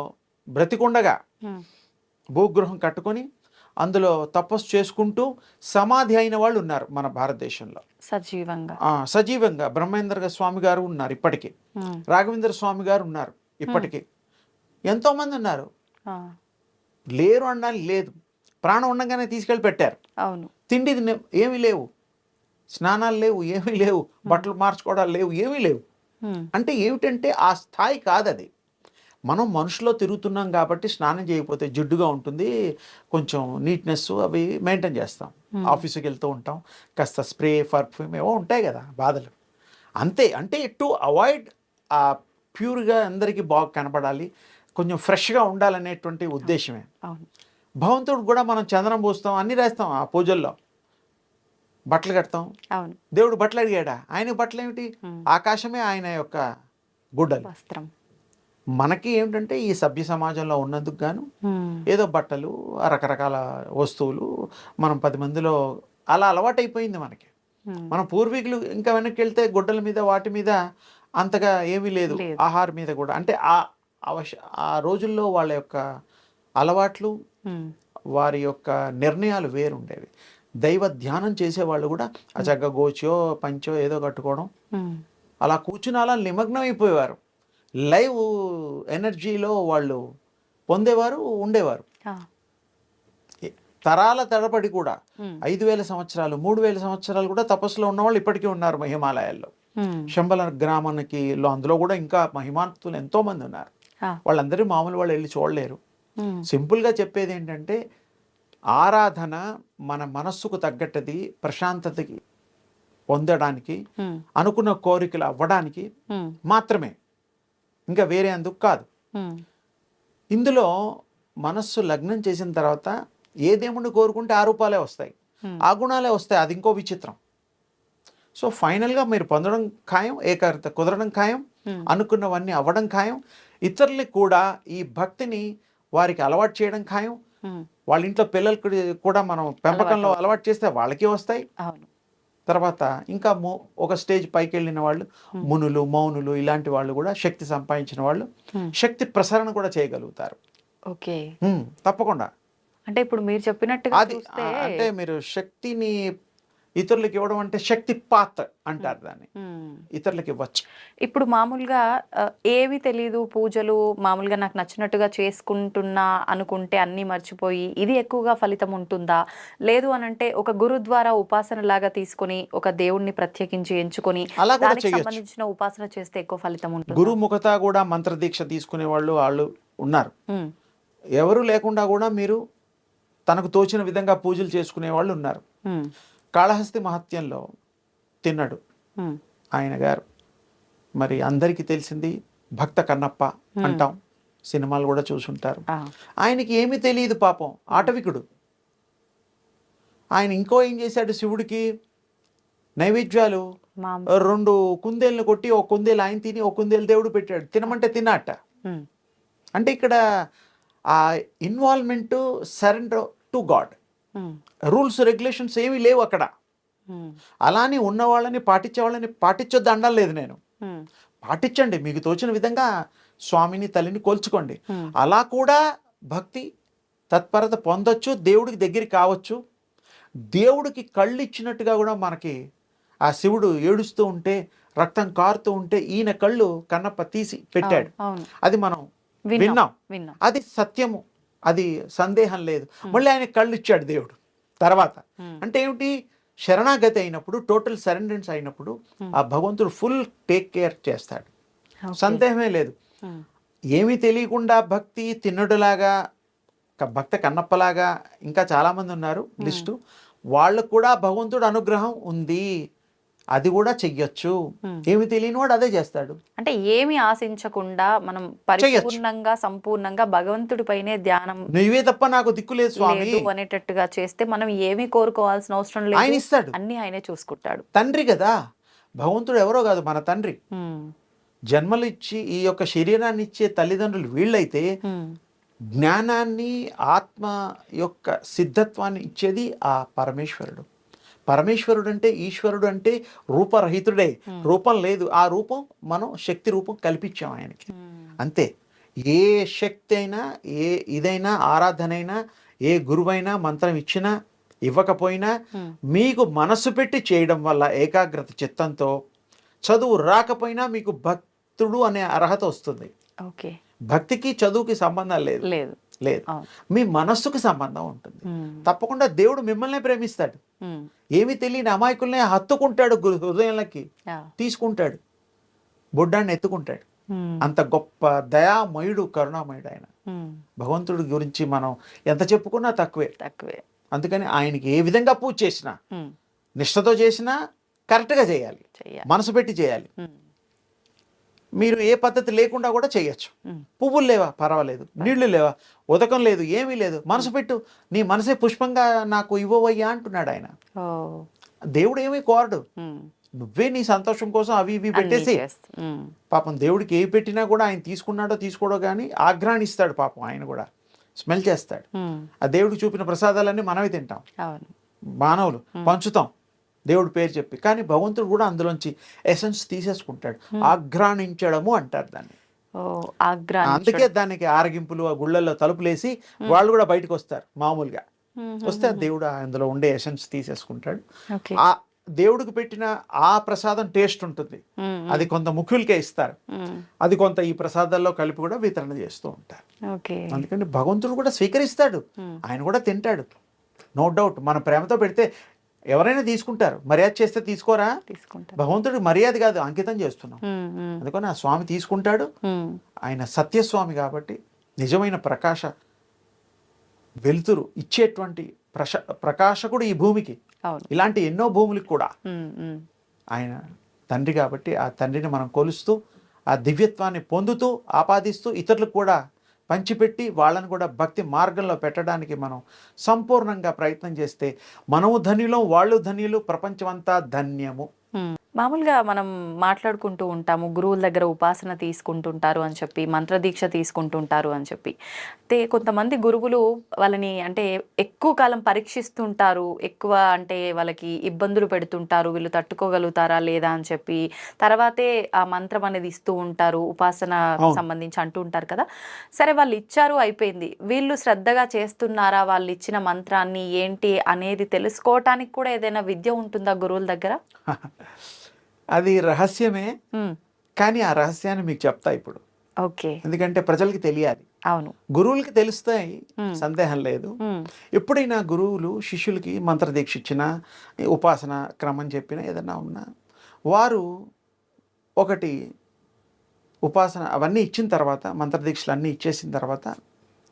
బ్రతికుండగా
ఉమ్,
భూగృహం కట్టుకొని అందులో తపస్సు చేసుకుంటూ సమాధి అయిన వాళ్ళు ఉన్నారు మన భారతదేశంలో.
సజీవంగా.
సజీవంగా బ్రహ్మేంద్ర స్వామి గారు ఉన్నారు ఇప్పటికీ,
ఉమ్,
రాఘవేంద్ర స్వామి గారు ఉన్నారు ఇప్పటికీ, ఎంతోమంది ఉన్నారు.
ఆ,
లేరు అనడానికి లేదు, ప్రాణం ఉండగానే తీసుకెళ్ళి పెట్టారు.
అవును.
తిండి ఏమీ లేవు, స్నానాలు లేవు, ఏమీ లేవు, బట్టలు మార్చుకోవడాలు లేవు, ఏమీ లేవు.
ఉమ్,
అంటే ఏమిటంటే ఆ స్థాయి కాదు అది. మనం మనుషులో తిరుగుతున్నాం కాబట్టి స్నానం చేయకపోతే జిడ్డుగా ఉంటుంది, కొంచెం నీట్నెస్ అవి మెయింటైన్ చేస్తాం. ఆఫీసుకి వెళ్తూ ఉంటాం, కాస్త స్ప్రే పర్ఫ్యూమ్ ఏవో ఉంటాయి కదా బాధలు, అంతే. అంటే టు అవాయిడ్ ఆ ప్యూర్గా అందరికీ బాగా కనపడాలి, కొంచెం ఫ్రెష్గా ఉండాలనేటువంటి ఉద్దేశమే.
అవును.
భగవంతుడు కూడా మనం చందనం పూస్తాం, అన్నీ రాస్తాం ఆ పూజల్లో, బట్టలు కడతాం.
అవును.
దేవుడు బట్టలు అడిగాడా? ఆయన బట్టలు ఏమిటి? ఆకాశమే ఆయన యొక్క గుడ్డలు.
వస్త్రం.
మనకి ఏమిటంటే ఈ సభ్య సమాజంలో ఉన్నందుకు గాను
ఉమ్,
ఏదో బట్టలు, రకరకాల వస్తువులు, మనం 10 మందిలో అలా అలవాటైపోయింది మనకి.
ఉమ్,
మన పూర్వీకులు ఇంకా వెనక్కి వెళ్తే గుడ్డల మీద వాటి మీద అంతగా ఏమీ లేదు,
లేదు.
ఆహారం మీద కూడా. అంటే ఆ రోజుల్లో వాళ్ళ యొక్క అలవాట్లు,
ఉమ్,
వారి యొక్క నిర్ణయాలు వేరుండేవి. దైవ ధ్యానం చేసేవాళ్ళు కూడా ఆ చక్కగా గోచో పంచో ఏదో కట్టుకోవడం,
ఉమ్,
అలా కూర్చుని అలా నిమగ్నం అయిపోయేవారు. లైవ్ ఎనర్జీలో వాళ్ళు పొందేవారు, ఉండేవారు.
ఆ,
తరాల తరబడి కూడా
ఉమ్,
5000 సంవత్సరాలు 3000 సంవత్సరాలు కూడా తపస్సులో ఉన్నవాళ్ళు ఇప్పటికీ ఉన్నారు హిమాలయాల్లో.
ఉమ్,
శంబల గ్రామానికి అందులో కూడా ఇంకా మహిమాన్తులు ఎంతోమంది ఉన్నారు.
ఆ,
వాళ్ళందరూ మామూలు వాళ్ళు వెళ్ళి చూడలేరు.
ఉమ్,
సింపుల్గా చెప్పేది ఏంటంటే ఆరాధన మన మనస్సుకు తగ్గట్టది, ప్రశాంతతకి పొందడానికి,
ఉమ్,
అనుకున్న కోరికలు అవ్వడానికి
ఉమ్,
మాత్రమే, ఇంకా వేరే అందుకు కాదు.
ఉమ్,
ఇందులో మనస్సు లగ్నం చేసిన తర్వాత ఏ దేవుణ్ణి కోరుకుంటే ఆ రూపాలే వస్తాయి,
Hmm.
ఆ గుణాలే వస్తాయి. అది ఇంకో విచిత్రం. సో ఫైనల్గా మీరు పొందడం ఖాయం, ఏకాగ్రత కుదరడం ఖాయం, అనుకున్నవన్నీ అవ్వడం ఖాయం. ఇతరులకు కూడా ఈ భక్తిని వారికి అలవాటు చేయడం ఖాయం. వాళ్ళ ఇంట్లో పిల్లలకు కూడా మనం పెంపకంలో అలవాటు చేస్తే వాళ్ళకి వస్తాయి.
అవును.
తర్వాత ఇంకా ఒక స్టేజ్ పైకి వెళ్ళిన వాళ్ళు మునులు, మౌనులు ఇలాంటి వాళ్ళు కూడా శక్తి సంపాదించిన వాళ్ళు శక్తి ప్రసరణ కూడా చేయగలుగుతారు.
ఓకే.
తప్పకుండా.
అంటే ఇప్పుడు మీరు చెప్పినట్టుగా
అది
చూస్తే
అంటే మీరు శక్తిని ఇతరులకు ఇవ్వడం అంటే శక్తి పాత్ అంటారు దాన్ని. ఇతరులకు ఇవ్వచ్చు.
ఇప్పుడు మామూలుగా ఏవి తెలీదు, పూజలు మామూలుగా నాకు నచ్చినట్టుగా చేసుకుంటున్నా అనుకుంటే అన్నీ మర్చిపోయి ఇది ఎక్కువగా ఫలితం ఉంటుందా? లేదు అని అంటే ఒక గురు ద్వారా ఉపాసన లాగా తీసుకొని ఒక దేవుణ్ణి ప్రత్యేకించి ఎంచుకొని
అలా కూడా
దానికి
చేయొచ్చు.
సంబంధించిన ఉపాసన చేస్తే ఎక్కువ ఫలితం ఉంటుంది.
గురుముఖత కూడా మంత్ర దీక్ష తీసుకునే వాళ్ళు ఉన్నారు. ఎవరు లేకుండా కూడా మీరు తనకు తోచిన విధంగా పూజలు చేసుకునే వాళ్ళు ఉన్నారు. కాళహస్తి మహత్యంలో తిన్నడు ఆయన గారు, మరి అందరికీ తెలిసింది భక్త కన్నప్ప అంటాం, సినిమాలు కూడా చూసుంటారు. ఆయనకి ఏమీ తెలియదు పాపం, ఆటవికుడు. ఆయన ఇంకో ఏం చేశాడు, శివుడికి నైవేద్యాలు 2 కుందేలను కొట్టి ఒక కుందేలు ఆయన తిని ఒక కుందేలు దేవుడు పెట్టాడు, తినమంటే తిన్నట్ట. అంటే ఇక్కడ ఆ involvement, surrender to God. Rules regulations ఏమీ లేవు అక్కడ. అలానే ఉన్న వాళ్ళని పాటించే వాళ్ళని పాటించొద్దు అనడం లేదు నేను. పాటించండి, మీకు తోచిన విధంగా స్వామిని తల్లిని కోల్చుకోండి. అలా కూడా భక్తి తత్పరత పొందొచ్చు, దేవుడికి దగ్గరికి కావచ్చు. దేవుడికి కళ్ళు ఇచ్చినట్టుగా కూడా మనకి ఆ శివుడు ఏడుస్తూ ఉంటే, రక్తం కారుతూ ఉంటే ఈయన కళ్ళు కన్నప్ప తీసి పెట్టాడు. అది మనం విన్నాం, అది సత్యము, అది సందేహం లేదు. మళ్ళీ ఆయన కళ్ళు ఇచ్చాడు దేవుడు తర్వాత. అంటే ఏమిటి, శరణాగతి అయినప్పుడు, టోటల్ సరెండరెన్స్ అయినప్పుడు ఆ భగవంతుడు ఫుల్ టేక్ కేర్ చేస్తాడు, సందేహమే లేదు. ఏమీ తెలియకుండా భక్తి తిన్నడులాగా, భక్త కన్నప్పలాగా ఇంకా చాలామంది ఉన్నారు లిస్టు. వాళ్ళకు కూడా భగవంతుడు అనుగ్రహం ఉంది, అది కూడా చెయ్యొచ్చు. ఏమి తెలియని వాడు అదే చేస్తాడు.
అంటే ఏమి ఆశించకుండా మనం పరిపూర్ణంగా సంపూర్ణంగా భగవంతుడి పైనే ధ్యానం,
నువ్వే తప్ప నాకు దిక్కు లేదు స్వామి
అనేటట్టుగా చేస్తే మనం ఏమీ కోరుకోవాల్సిన అవసరం లేదు,
ఆయన ఇస్తాడు,
అన్ని ఆయనే చూసుకుంటాడు.
తండ్రి కదా భగవంతుడు, ఎవరో కాదు మన తండ్రి. జన్మలు ఇచ్చి ఈ యొక్క శరీరాన్ని ఇచ్చే తల్లిదండ్రులు వీళ్ళైతే, జ్ఞానాన్ని ఆత్మ యొక్క సిద్ధత్వాన్ని ఇచ్చేది ఆ పరమేశ్వరుడు. పరమేశ్వరుడు అంటే, ఈశ్వరుడు అంటే రూపరహితుడే, రూపం లేదు. ఆ రూపం మనం శక్తి రూపం కల్పించాం ఆయనకి, అంతే. ఏ శక్తి అయినా, ఏ ఇదైనా, ఆరాధనైనా, ఏ గురువైనా మంత్రం ఇచ్చినా ఇవ్వకపోయినా మీకు మనసు పెట్టి చేయడం వల్ల ఏకాగ్రత చిత్తంతో, చదువు రాకపోయినా మీకు భక్తుడు అనే అర్హత వస్తుంది. భక్తికి చదువుకి సంబంధం లేదు, లేదు. మీ మనస్సుకు సంబంధం ఉంటుంది. తప్పకుండా దేవుడు మిమ్మల్ని ప్రేమిస్తాడు. ఏమి తెలియని అమాయకుల్ని హత్తుకుంటాడు, హృదయంలోకి తీసుకుంటాడు, బొడ్డాన్ని ఎత్తుకుంటాడు. అంత గొప్ప దయామయుడు, కరుణామయుడు ఆయన. భగవంతుడి గురించి మనం ఎంత చెప్పుకున్నా తక్కువే. అందుకని ఆయనకి ఏ విధంగా పూజ చేసినా, నిష్ఠతో చేసినా కరెక్ట్గా చేయాలి, మనసు పెట్టి చేయాలి. మీరు ఏ పద్ధతి లేకుండా కూడా చేయొచ్చు. పువ్వులు లేవా, పర్వాలేదు. నీళ్లు లేవా, ఉదకం లేదు, ఏమీ లేదు, మనసు పెట్టు, నీ మనసే పుష్పంగా నాకు ఇవ్వవయ్యా అంటున్నాడు ఆయన. దేవుడు ఏమీ కోరడు, నువ్వే నీ సంతోషం కోసం అవి ఇవి పెట్టేసి. పాపం దేవుడికి ఏ పెట్టినా కూడా ఆయన తీసుకున్నాడో తీసుకోడో కానీ ఆగ్రహిస్తాడు పాపం. ఆయన కూడా స్మెల్ చేస్తాడు. ఆ దేవుడికి చూపిన ప్రసాదాలన్నీ మనమే తింటాం, మానవులు పంచుతాం దేవుడి పేరు చెప్పి. కానీ భగవంతుడు కూడా అందులోంచి ఎసెన్స్ తీసేసుకుంటాడు. ఆఘ్రాణించడము అంటారు దాన్ని. అందుకే దానికి ఆరగింపులు, ఆ గుళ్ళల్లో తలుపులేసి వాళ్ళు కూడా బయటకు వస్తారు. మామూలుగా వస్తే దేవుడు అందులో ఉండే ఎసెన్స్ తీసేసుకుంటాడు. ఆ దేవుడికి పెట్టిన ఆ ప్రసాదం టేస్ట్ ఉంటుంది, అది కొంత ముఖ్యులకే ఇస్తారు, అది కొంత ఈ ప్రసాదాల్లో కలిపి కూడా వితరణ చేస్తూ ఉంటారు. అందుకని భగవంతుడు కూడా స్వీకరిస్తాడు, ఆయన కూడా తింటాడు, నో డౌట్. మన ప్రేమతో పెడితే ఎవరైనా తీసుకుంటారు. మర్యాద చేస్తే తీసుకోరా, భగవంతుడికి మర్యాద కాదు, అంకితం చేస్తున్నాం. అందుకని ఆ స్వామి తీసుకుంటాడు. ఆయన సత్యస్వామి కాబట్టి నిజమైన ప్రకాశ వెలుతురు ఇచ్చేటువంటి ప్రకాశకుడు ఈ భూమికి. ఇలాంటి ఎన్నో భూములకు కూడా ఆయన తండ్రి కాబట్టి ఆ తండ్రిని మనం కొలుస్తూ, ఆ దివ్యత్వాన్ని పొందుతూ, ఆపాదిస్తూ, ఇతరులకు కూడా పంచిపెట్టి వాళ్ళని కూడా భక్తి మార్గంలో పెట్టడానికి మనం సంపూర్ణంగా ప్రయత్నం చేస్తే మనము ధన్యులం, వాళ్ళు ధన్యులు, ప్రపంచమంతా ధన్యము.
మామూలుగా మనం మాట్లాడుకుంటూ ఉంటాము గురువుల దగ్గర ఉపాసన తీసుకుంటుంటారు అని చెప్పి మంత్రదీక్ష తీసుకుంటుంటారు అని చెప్పి అయితే కొంతమంది గురువులు వాళ్ళని అంటే ఎక్కువ కాలం పరీక్షిస్తుంటారు ఎక్కువ అంటే వాళ్ళకి ఇబ్బందులు పెడుతుంటారు వీళ్ళు తట్టుకోగలుగుతారా లేదా అని చెప్పి తర్వాతే ఆ మంత్రం అనేది ఇస్తూ ఉంటారు ఉపాసన
అవును.
సంబంధించి అంటూ ఉంటారు కదా సరే వాళ్ళు ఇచ్చారు అయిపోయింది వీళ్ళు శ్రద్ధగా చేస్తున్నారా వాళ్ళు ఇచ్చిన మంత్రాన్ని ఏంటి అనేది తెలుసుకోవటానికి కూడా ఏదైనా విద్య ఉంటుందా గురువుల దగ్గర
అది రహస్యమే,
ఉమ్,
కానీ ఆ రహస్యాన్ని మీకు చెప్తా ఇప్పుడు.
ఓకే
ఎందుకంటే ప్రజలకి తెలియాలి.
అవును
గురువులకి తెలుస్తాయి,
ఉమ్,
సందేహం లేదు.
ఉమ్,
ఎప్పుడైనా గురువులు శిష్యులకి మంత్రదీక్ష ఇచ్చినా, ఉపాసన క్రమం చెప్పినా, ఏదన్నా ఉన్నా వారు ఒకటి ఉపాసన అవన్నీ ఇచ్చిన తర్వాత, మంత్రదీక్షలు అన్నీ ఇచ్చేసిన తర్వాత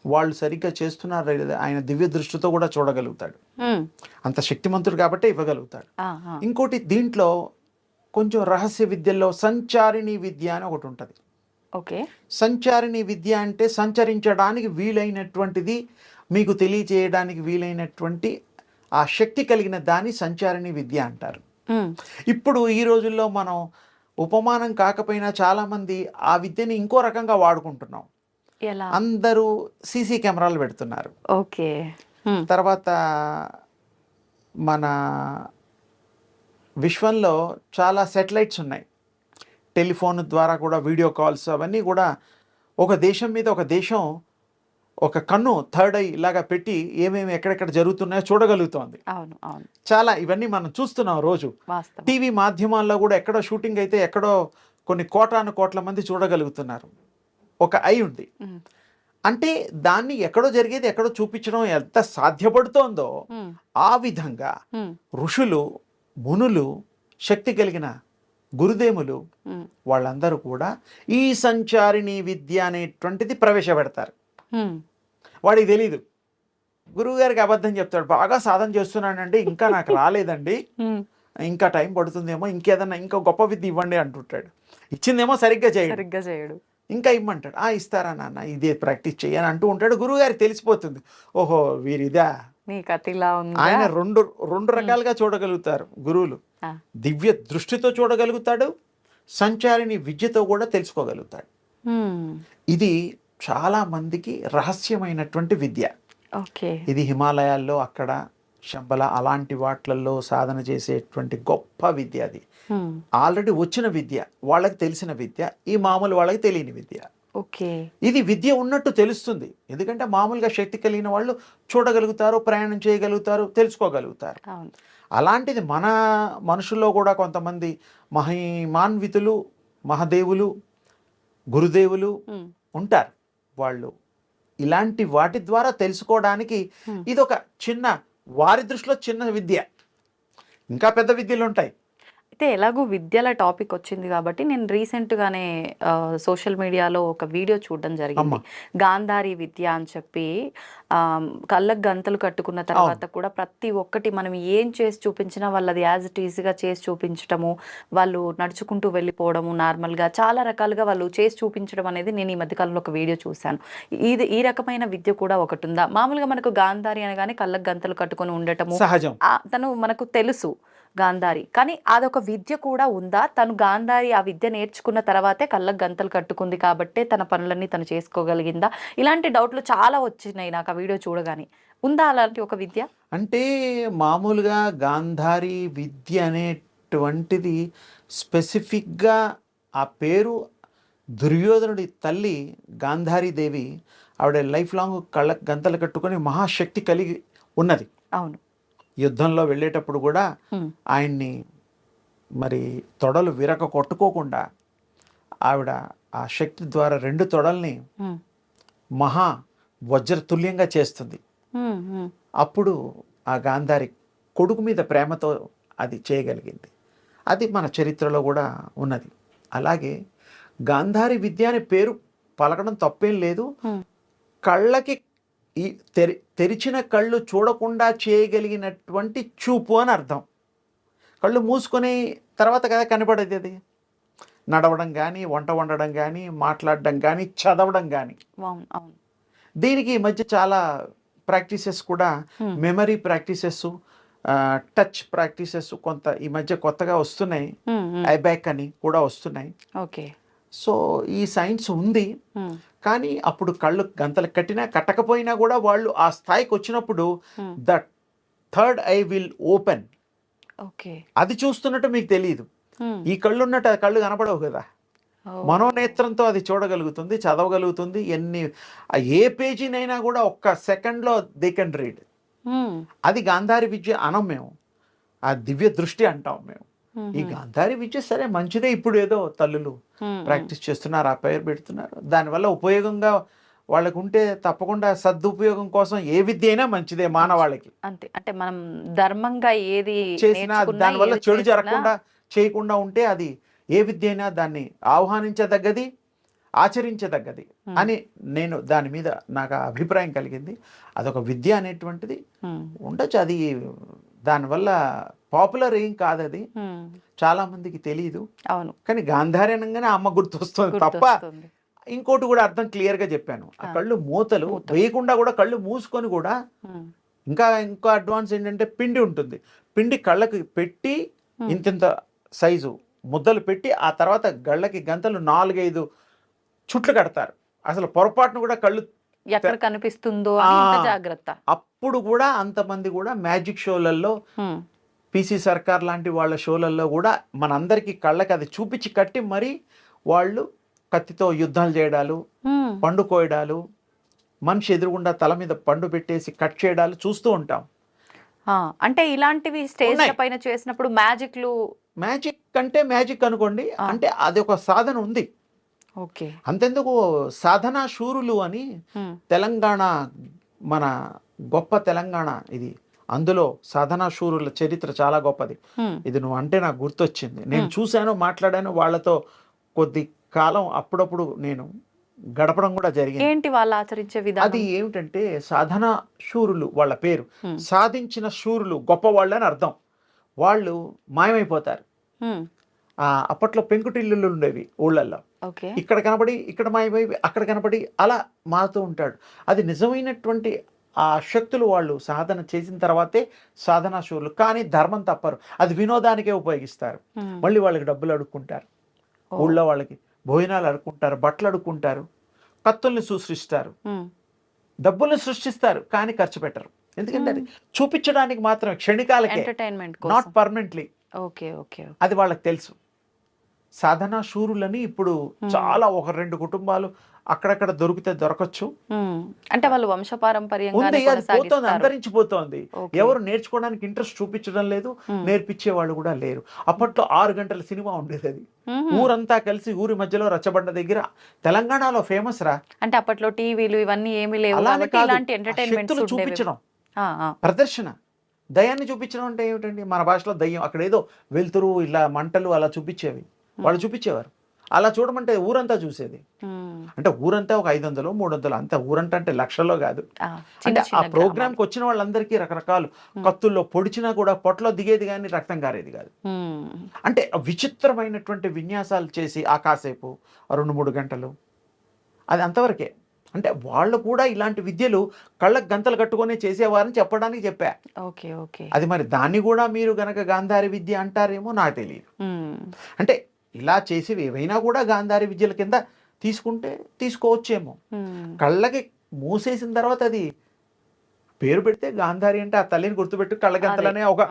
వాళ్ళు సరిగ్గా చేస్తున్నారా లేదా ఆయన దివ్య దృష్టితో కూడా చూడగలుగుతాడు.
ఉమ్,
అంత శక్తిమంతుడు కాబట్టే ఇవ్వగలుగుతాడు.
ఆ, ఆ,
ఇంకోటి దీంట్లో కొంచెం రహస్య విద్యల్లో సంచారిణీ విద్య అని ఒకటి ఉంటుంది.
ఓకే
సంచారిణీ విద్య అంటే సంచరించడానికి వీలైనటువంటిది, మీకు తెలియజేయడానికి వీలైనటువంటి ఆ శక్తి కలిగిన దాన్ని సంచారిణీ విద్య అంటారు.
ఉమ్,
ఇప్పుడు ఈ రోజుల్లో మనం ఉపమానం కాకపోయినా చాలామంది ఆ విద్యని ఇంకో రకంగా వాడుకుంటున్నాం.
ఎలా
అందరూ సీసీ కెమెరాలు పెడుతున్నారు.
ఓకే ఉమ్,
తర్వాత మన విశ్వంలో చాలా సెటిలైట్స్ ఉన్నాయి. టెలిఫోన్ ద్వారా కూడా వీడియో కాల్స్ అవన్నీ కూడా ఒక దేశం మీద ఒక దేశం ఒక కన్ను థర్డ్ ఐ ఇలాగా పెట్టి ఏమేమి ఎక్కడెక్కడ జరుగుతున్నాయో చూడగలుగుతోంది.
అవును అవును
చాలా ఇవన్నీ మనం చూస్తున్నాం రోజు.
వాస్తవం
టీవీ మాధ్యమాల్లో కూడా ఎక్కడో షూటింగ్ అయితే ఎక్కడో కొన్ని కోటాను కోట్ల మంది చూడగలుగుతున్నారు. ఒక ఐ ఉంది
ఉమ్,
అంటే దాన్ని ఎక్కడో జరిగేది ఎక్కడో చూపించడం ఎంత సాధ్యపడుతోందో
ఉమ్,
ఆ విధంగా
ఉమ్,
ఋషులు, మునులు, శక్తి కలిగిన గురుదేవులు
ఉమ్,
వాళ్ళందరూ కూడా ఈ సంచారిణీ విద్య అనేటువంటిది ప్రవేశపెడతారు.
ఉమ్,
వాడికి తెలీదు. గురువుగారికి అబద్ధం చెప్తాడు, బాగా సాధన చేస్తున్నానండి, ఇంకా నాకు రాలేదండి,
ఉమ్,
ఇంకా టైం పడుతుందేమో, ఇంకేదన్నా ఇంకా గొప్ప విద్య ఇవ్వండి అంటుంటాడు. ఇచ్చిందేమో సరిగ్గా చేయడు,
సరిగ్గా చేయడు
ఇంకా ఇమ్మంటాడు. ఇస్తారా నాన్న, ఇదే ప్రాక్టీస్ చేయని అంటూ ఉంటాడు. గురువుగారికి తెలిసిపోతుంది, ఓహో వీరిదా.
నీ కథిలా ఉంది
ఆయన రెండు రకాలుగా చూడగలుగుతారు గురువులు. దివ్య దృష్టితో చూడగలుగుతాడు, సంచారిణి విద్యతో కూడా తెలుసుకోగలుగుతాడు. ఇది చాలా మందికి రహస్యమైనటువంటి విద్య.
ఓకే
ఇది హిమాలయాల్లో అక్కడ శంబల అలాంటి వాట్లల్లో సాధన చేసేటువంటి గొప్ప విద్య. అది ఆల్రెడీ వచ్చిన విద్య, వాళ్ళకి తెలిసిన విద్య, ఈ మామూలు వాళ్ళకి తెలియని విద్య.
ఓకే
ఇది విద్య ఉన్నట్టు తెలుస్తుంది, ఎందుకంటే మామూలుగా శక్తి కలిగిన వాళ్ళు చూడగలుగుతారు, ప్రయాణం చేయగలుగుతారు, తెలుసుకోగలుగుతారు.
అవును
అలాంటిది మన మనుషుల్లో కూడా కొంతమంది మహిమాన్వితులు, మహాదేవులు, గురుదేవులు ఉంటారు. వాళ్ళు ఇలాంటి వాటి ద్వారా తెలుసుకోవడానికి ఇది ఒక చిన్న, వారి దృష్టిలో చిన్న విద్య. ఇంకా పెద్ద విద్యలు ఉంటాయి.
అయితే ఎలాగో విద్యల టాపిక్ వచ్చింది కాబట్టి నేను రీసెంట్గానే సోషల్ మీడియాలో ఒక వీడియో చూడడం జరిగింది. గాంధారి విద్య అని చెప్పి కళ్ళకు గంతలు కట్టుకున్న తర్వాత కూడా ప్రతి ఒక్కటి మనం ఏం చేసి చూపించినా వాళ్ళది యాజ్ ఇట్ ఈజీగా చేసి చూపించడము, వాళ్ళు నడుచుకుంటూ వెళ్ళిపోవడము, నార్మల్గా చాలా రకాలుగా వాళ్ళు చేసి చూపించడం అనేది నేను ఈ మధ్యకాలంలో ఒక వీడియో చూశాను. ఈ రకమైన విద్య కూడా ఒకటి ఉందా? మామూలుగా మనకు గాంధారి అనగానే కళ్ళకు గంతలు కట్టుకొని ఉండటము
సహజం,
తను మనకు తెలుసు గాంధారి, కానీ అదొక విద్య కూడా ఉందా? తను గాంధారి ఆ విద్య నేర్చుకున్న తర్వాతే కళ్ళకు గంతలు కట్టుకుంది కాబట్టే తన పనులన్నీ తను చేసుకోగలిగిందా? ఇలాంటి డౌట్లు చాలా వచ్చినాయి నాకు ఆ వీడియో చూడగానే. ఉందా అలాంటి ఒక విద్య?
అంటే మామూలుగా గాంధారి విద్య అనేటువంటిది స్పెసిఫిక్గా ఆ పేరు దుర్యోధనుడి తల్లి గాంధారీదేవి, ఆవిడ లైఫ్ లాంగ్ కళ్ళకు గంతలు కట్టుకొని మహాశక్తి కలిగి ఉన్నది.
అవును,
యుద్ధంలో వెళ్ళేటప్పుడు కూడా ఆయన్ని మరి తొడలు విరక కొట్టుకోకుండా ఆవిడ ఆ శక్తి ద్వారా 2 తొడల్ని మహా వజ్రతుల్యంగా చేస్తుంది. అప్పుడు ఆ గాంధారి కొడుకు మీద ప్రేమతో అది చేయగలిగింది. అది మన చరిత్రలో కూడా ఉన్నది. అలాగే గాంధారి విద్య అనే పేరు పలకడం తప్పేం లేదు. కళ్ళకి ఈ తెరిచిన కళ్ళు చూడకుండా చేయగలిగినటువంటి చూపు అని అర్థం. కళ్ళు మూసుకొని తర్వాత కదా కనపడేది. అది నడవడం కానీ, వంట వండడం కానీ, మాట్లాడడం కానీ, చదవడం కానీ. దీనికి ఈ మధ్య చాలా ప్రాక్టీసెస్ కూడా, మెమరీ ప్రాక్టీసెస్, టచ్ ప్రాక్టీసెస్ కొంత ఈ మధ్య కొత్తగా వస్తున్నాయి, ఐబ్యాక్ అని కూడా వస్తున్నాయి.
ఓకే.
సో ఈ సైన్స్ ఉంది, కానీ అప్పుడు కళ్ళు గంతలు కట్టినా కట్టకపోయినా కూడా వాళ్ళు ఆ స్థాయికి వచ్చినప్పుడు the third I will open.
Okay.
అది చూస్తున్నట్టు మీకు తెలియదు. ఈ కళ్ళు ఉన్నట్టు ఆ కళ్ళు కనపడవు కదా. మనోనేత్రంతో అది చూడగలుగుతుంది, చదవగలుగుతుంది. ఏ పేజీనైనా కూడా ఒక్క సెకండ్లో దే కెన్ రీడ్. అది గాంధారి విద్య అనం మేము, ఆ దివ్య దృష్టి అంటాం మేము. ఈ గాంధారి విద్య సరే మంచిదే, ఇప్పుడు ఏదో తల్లులు ప్రాక్టీస్ చేస్తున్నారు, ఆ పేరు పెడుతున్నారు. దానివల్ల ఉపయోగంగా వాళ్ళకు ఉంటే తప్పకుండా సదుపయోగం కోసం ఏ విద్య అయినా మంచిదే మానవాళికి.
అంతే, అంటే మనం ధర్మంగా ఏది
చేసినా దానివల్ల చెడు జరగకుండా చేయకుండా ఉంటే అది ఏ విద్య అయినా దాన్ని ఆహ్వానించదగ్గది, ఆచరించదగ్గది అని నేను దాని మీద నాకు అభిప్రాయం కలిగింది. అదొక విద్య అనేటువంటిది ఉండొచ్చు. అది దానివల్ల పాపులర్ ఏం కాదు, అది చాలా మందికి తెలియదు.
అవును,
కానీ గాంధారి అనగానే అమ్మ గుర్తొస్తుంది తప్ప ఇంకోటి కూడా అర్థం క్లియర్గా చెప్పాను. ఆ కళ్ళు మూతలు వేయకుండా కూడా కళ్ళు మూసుకొని కూడా ఇంకో అడ్వాన్స్ ఏంటంటే పిండి ఉంటుంది. పిండి కళ్ళకి పెట్టి ఇంతింత సైజు ముద్దలు పెట్టి ఆ తర్వాత గళ్ళకి గంతలు 4-5 చుట్లు కడతారు. అసలు పొరపాటును కూడా కళ్ళు
ఎక్కడ కనిపిస్తుందో జాగ్రత్త.
అప్పుడు కూడా అంతమంది కూడా మ్యాజిక్ షోలలో, పిసి సర్కార్ లాంటి వాళ్ళ షోలలో కూడా మనందరికీ కళ్ళకి అది చూపించి కట్టి మరి వాళ్ళు కత్తితో యుద్ధాలు చేయడాలు, పండు కోయడాలు, మనిషి ఎదురుగుండా తల మీద పండు పెట్టేసి కట్ చేయడాలు చూస్తూ ఉంటాం.
అంటే ఇలాంటివి స్టేజ్ పైన చేసినప్పుడు మ్యాజిక్ అంటే మ్యాజిక్ అనుకోండి, అంటే అది ఒక సాధన ఉంది. ఓకే.
అంతెందుకు సాధనా శూరులు అని తెలంగాణ, మన గొప్ప తెలంగాణ ఇది, అందులో సాధనా శూరుల చరిత్ర చాలా గొప్పది. ఇది నువ్వు అంటే నాకు గుర్తొచ్చింది. నేను చూశాను, మాట్లాడాను వాళ్ళతో, కొద్ది కాలం అప్పుడప్పుడు నేను గడపడం కూడా జరిగింది.
ఏంటి వాళ్ళు ఆచరించే విధానం?
అది ఏమిటంటే సాధనా శూరులు, వాళ్ళ పేరు సాధించిన శూరులు, గొప్పవాళ్ళు అని అర్థం. వాళ్ళు మాయమైపోతారు. అప్పట్లో పెంకుటిల్లులు ఉండేవి ఊళ్ళల్లో. ఇక్కడ కనపడి ఇక్కడ మాయమై అక్కడ కనపడి అలా మారుతూ ఉంటాడు. అది నిజమైనటువంటి ఆ శక్తులు వాళ్ళు సాధన చేసిన తర్వాతే సాధనా శూరులు. కానీ ధర్మం తప్పరు, అది వినోదానికే ఉపయోగిస్తారు. మళ్ళీ వాళ్ళకి డబ్బులు అడుక్కుంటారు, ఊళ్ళో వాళ్ళకి భోజనాలు అడుక్కుంటారు, బట్టలు అడుక్కుంటారు, కత్తుల్ని సృష్టిస్తారు, డబ్బుల్ని సృష్టిస్తారు, కానీ ఖర్చు పెట్టరు. ఎందుకంటే అది చూపించడానికి మాత్రం, క్షణికాలకే, నాట్ పర్మనెంట్లీ. అది వాళ్ళకి తెలుసు. సాధనా శూరులని ఇప్పుడు చాలా 1-2 కుటుంబాలు అక్కడక్కడ దొరికితే దొరకచ్చు.
అంటే వాళ్ళు వంశపారంపర్యంగా
పోతుంది, అంతరించిపోతోంది. ఎవరు నేర్చుకోవడానికి ఇంట్రెస్ట్ చూపించడం లేదు, నేర్పించే వాళ్ళు కూడా లేరు. అప్పట్లో 6 గంటల సినిమా ఉండేది. అది ఊరంతా కలిసి ఊరి మధ్యలో రచ్చబండ దగ్గర, తెలంగాణలో ఫేమస్ రా.
అంటే అప్పట్లో టీవీలు ఇవన్నీ ఏమీ లేవు,
శక్తులు చూపించడం, ప్రదర్శన, దయ్యాన్ని చూపించడం అంటే ఏమిటండి, మన భాషలో దయ్యం, అక్కడ ఏదో వెలుతురు, ఇలా మంటలు అలా చూపించేవి, వాళ్ళు చూపించేవారు. అలా చూడమంటే ఊరంతా చూసేది. అంటే ఊరంతా ఒక 500-300, అంత ఊరంతా అంటే లక్షల్లో కాదు. అంటే ఆ ప్రోగ్రామ్కి వచ్చిన వాళ్ళందరికీ రకరకాలు కత్తుల్లో పొడిచినా కూడా పొట్టలో దిగేది కానీ రక్తం కారేది కాదు. అంటే విచిత్రమైనటువంటి విన్యాసాలు చేసి ఆ కాసేపు 2-3 గంటలు, అది అంతవరకే. అంటే వాళ్ళు కూడా ఇలాంటి విద్యలు కళ్ళకు గంతలు కట్టుకొని చేసేవారని చెప్పడానికి చెప్పా. అది మరి దాన్ని కూడా మీరు గనక గాంధారి విద్య అంటారేమో నాకు తెలియదు. అంటే ఇలా చేసేవి ఏవైనా కూడా గాంధారి విద్యల కింద తీసుకుంటే తీసుకోవచ్చేమో. కళ్ళకి మూసేసిన తర్వాత అది పేరు పెడితే గాంధారి అంటే ఆ తల్లిని గుర్తుపెట్టి కళ్ళగంతలనే ఒక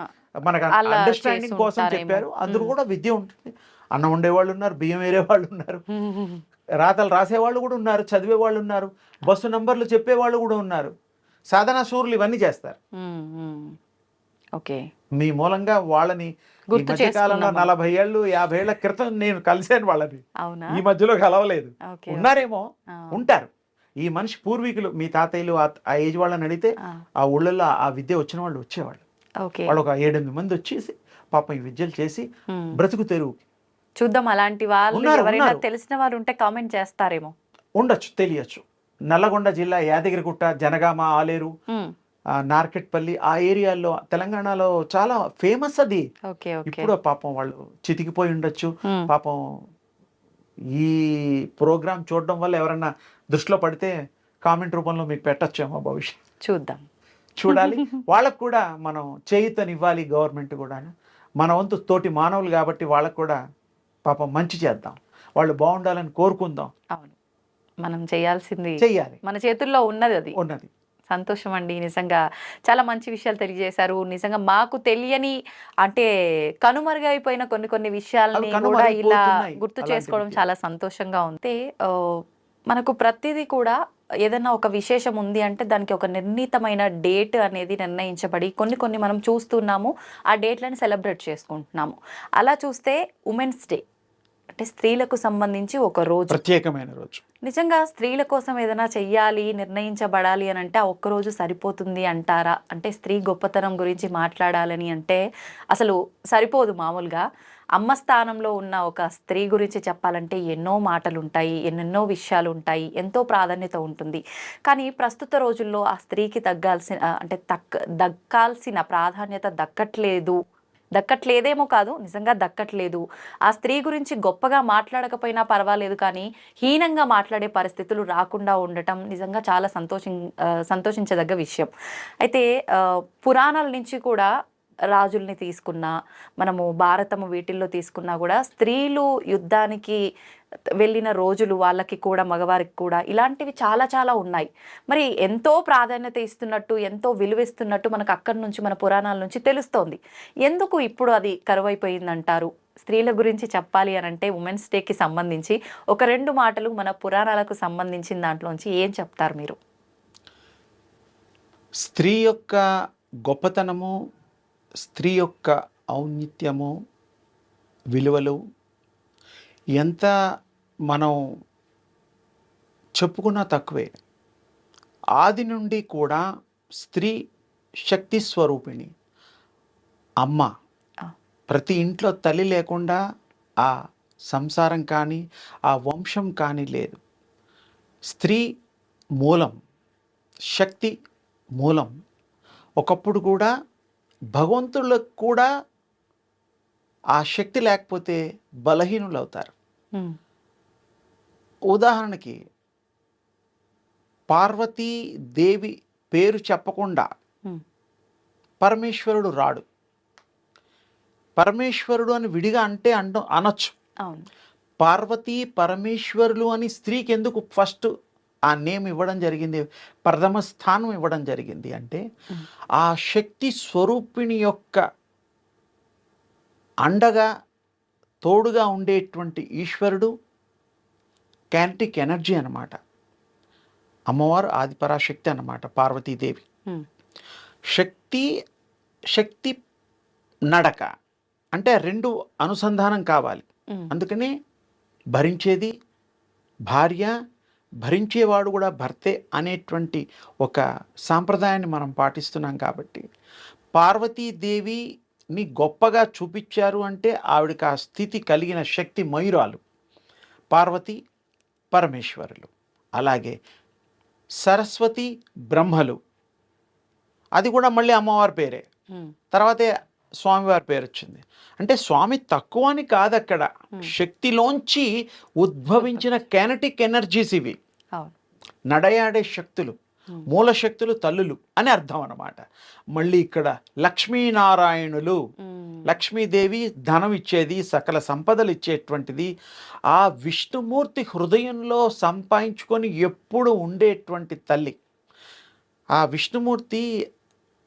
మనకు అండర్స్టాండింగ్ కోసం చెప్పారు. అందులో కూడా విద్య ఉంటుంది. అన్నం వండేవాళ్ళు ఉన్నారు, బియ్యం వేరే వాళ్ళు ఉన్నారు, రాతలు రాసేవాళ్ళు కూడా ఉన్నారు, చదివే వాళ్ళు ఉన్నారు, బస్సు నంబర్లు చెప్పేవాళ్ళు కూడా ఉన్నారు. సాధనా శూరులు ఇవన్నీ చేస్తారు. మీ మూలంగా వాళ్ళని ఈ మధ్యకాలంలో 40 ఏళ్ళు 50 ఏళ్ల క్రితం నేను కలిసాను వాళ్ళని, ఈ మధ్యలో కలవలేదు. ఉన్నారేమో, ఉంటారు. ఈ మనిషి పూర్వీకులు, మీ తాతయ్యలు ఆ ఏజ్ వాళ్ళని అడిగితే ఆ ఊళ్ళల్లో ఆ విద్య వచ్చిన వాళ్ళు వచ్చేవాళ్ళు. వాళ్ళు ఒక 7-8 మంది వచ్చేసి పాపం ఈ విద్యలు చేసి బ్రతుకు తెరువుకి.
చూద్దాం, అలాంటి వాళ్ళు ఎవరైనా తెలిసిన వారు ఉంటే కామెంట్ చేస్తారేమో,
ఉండొచ్చు, తెలియచ్చు. నల్లగొండ జిల్లా యాదగిరిగుట్ట, జనగామ, ఆలేరు, నార్కెట్పల్లి ఆ ఏరియాల్లో తెలంగాణలో చాలా ఫేమస్ అది. ఇప్పుడు పాపం వాళ్ళు చితికిపోయి ఉండొచ్చు. పాపం ఈ ప్రోగ్రామ్ చూడడం వల్ల ఎవరన్నా దృష్టిలో పడితే కామెంట్ రూపంలో మీకు పెట్టచ్చేమో భవిష్యత్.
చూద్దాం.
చూడాలి. వాళ్ళకు కూడా మనం చేయూతనివ్వాలి, గవర్నమెంట్ కూడా. మన వంతు తోటి మానవులు కాబట్టి వాళ్ళకు కూడా పాపం మంచి చేద్దాం, వాళ్ళు బాగుండాలని కోరుకుందాం.
అవును, మనం చేయాల్సింది
చెయ్యాలి,
మన చేతుల్లో ఉన్నది అది.
ఉన్నది.
సంతోషం అండి, నిజంగా చాలా మంచి విషయాలు తెలియజేశారు. నిజంగా మాకు తెలియని అంటే కనుమరుగైపోయిన కొన్ని కొన్ని విషయాలని కూడా ఇలా గుర్తు చేసుకోవడం చాలా సంతోషంగా ఉంది. మనకు ప్రతిదీ కూడా ఏదైనా ఒక విశేషం ఉంది అంటే దానికి ఒక నిర్ణీతమైన డేట్ అనేది నిర్ణయించబడి కొన్ని కొన్ని మనం చూస్తున్నాము, ఆ డేట్లను సెలబ్రేట్ చేసుకుంటున్నాము. అలా చూస్తే ఉమెన్స్ డే అంటే స్త్రీలకు సంబంధించి ఒక రోజు,
ప్రత్యేకమైన రోజు.
నిజంగా స్త్రీల కోసం ఏదైనా చెయ్యాలి, నిర్ణయించబడాలి అని అంటే ఆ ఒక్కరోజు సరిపోతుంది అంటారా? అంటే స్త్రీ గొప్పతనం గురించి మాట్లాడాలని అంటే అసలు సరిపోదు. మామూలుగా అమ్మ స్థానంలో ఉన్న ఒక స్త్రీ గురించి చెప్పాలంటే ఎన్నో మాటలు ఉంటాయి, ఎన్నెన్నో విషయాలు ఉంటాయి, ఎంతో ప్రాధాన్యత ఉంటుంది. కానీ ప్రస్తుత రోజుల్లో ఆ స్త్రీకి దక్కాల్సిన ప్రాధాన్యత దక్కట్లేదేమో కాదు, నిజంగా దక్కట్లేదు. ఆ స్త్రీ గురించి గొప్పగా మాట్లాడకపోయినా పర్వాలేదు, కానీ హీనంగా మాట్లాడే పరిస్థితులు రాకుండా ఉండటం నిజంగా చాలా సంతోషించదగ్గ విషయం. అయితే పురాణాల నుంచి కూడా రాజుల్ని తీసుకున్నా, మనము భారతము వీటిల్లో తీసుకున్నా కూడా స్త్రీలు యుద్ధానికి వెళ్ళిన రోజులు వాళ్ళకి కూడా మగవారికి కూడా ఇలాంటివి చాలా చాలా ఉన్నాయి. మరి ఎంతో ప్రాధాన్యత ఇస్తున్నట్టు, ఎంతో విలువిస్తున్నట్టు మనకు అక్కడి నుంచి మన పురాణాల నుంచి తెలుస్తోంది. ఎందుకు ఇప్పుడు అది కరువైపోయిందంటారు? స్త్రీల గురించి చెప్పాలి అని అంటే ఉమెన్స్ డేకి సంబంధించి ఒక 2 మాటలు మన పురాణాలకు సంబంధించిన దాంట్లోంచి ఏం చెప్తారు మీరు?
స్త్రీ యొక్క గొప్పతనము, స్త్రీ యొక్క ఔన్నత్యము, విలువలు ఎంత మనం చెప్పుకున్నా తక్కువే. ఆది నుండి కూడా స్త్రీ శక్తి స్వరూపిణి, అమ్మ. ప్రతి ఇంట్లో తల్లి లేకుండా ఆ సంసారం కానీ ఆ వంశం కానీ లేదు. స్త్రీ మూలం, శక్తి మూలం. ఒకప్పుడు కూడా భగవంతులకు కూడా ఆ శక్తి లేకపోతే బలహీనులు అవుతారు. ఉదాహరణకి పార్వతీ దేవి పేరు చెప్పకుండా పరమేశ్వరుడు రాడు. పరమేశ్వరుడు అని విడిగా అంటే అనొచ్చు. పార్వతీ పరమేశ్వరులు అని స్త్రీకి ఎందుకు ఫస్ట్ ఆ నేమ్ ఇవ్వడం జరిగింది, ప్రథమ స్థానం ఇవ్వడం జరిగింది అంటే ఆ శక్తి స్వరూపిణి యొక్క అండగా తోడుగా ఉండేటువంటి ఈశ్వరుడు కైనెటిక్ ఎనర్జీ అన్నమాట. అమ్మవారు ఆదిపరాశక్తి అన్నమాట పార్వతీదేవి. శక్తి నడక అంటే 2 అనుసంధానం కావాలి. అందుకనే భరించేది భార్య, భరించేవాడు కూడా భర్తే అనేటువంటి ఒక సాంప్రదాయాన్ని మనం పాటిస్తున్నాం. కాబట్టి పార్వతీదేవిని గొప్పగా చూపించారు అంటే ఆవిడకి ఆ స్థితి కలిగిన శక్తి మయూరాలు పార్వతి పరమేశ్వరులు. అలాగే సరస్వతి బ్రహ్మలు, అది కూడా మళ్ళీ అమ్మవారి పేరే. తర్వాతే స్వామివారి పేరు వచ్చింది. అంటే స్వామి తక్కువ అని కాదు, అక్కడ శక్తిలోంచి ఉద్భవించిన కైనెటిక్ ఎనర్జీస్ ఇవి. నడయాడే శక్తులు, మూల శక్తులు తల్లులు అని అర్థం అన్నమాట. మళ్ళీ ఇక్కడ లక్ష్మీనారాయణులు, లక్ష్మీదేవి ధనం ఇచ్చేది, సకల సంపదలు ఇచ్చేటువంటిది. ఆ విష్ణుమూర్తి హృదయంలో సంపాదించుకొని ఎప్పుడు ఉండేటువంటి తల్లి. ఆ విష్ణుమూర్తి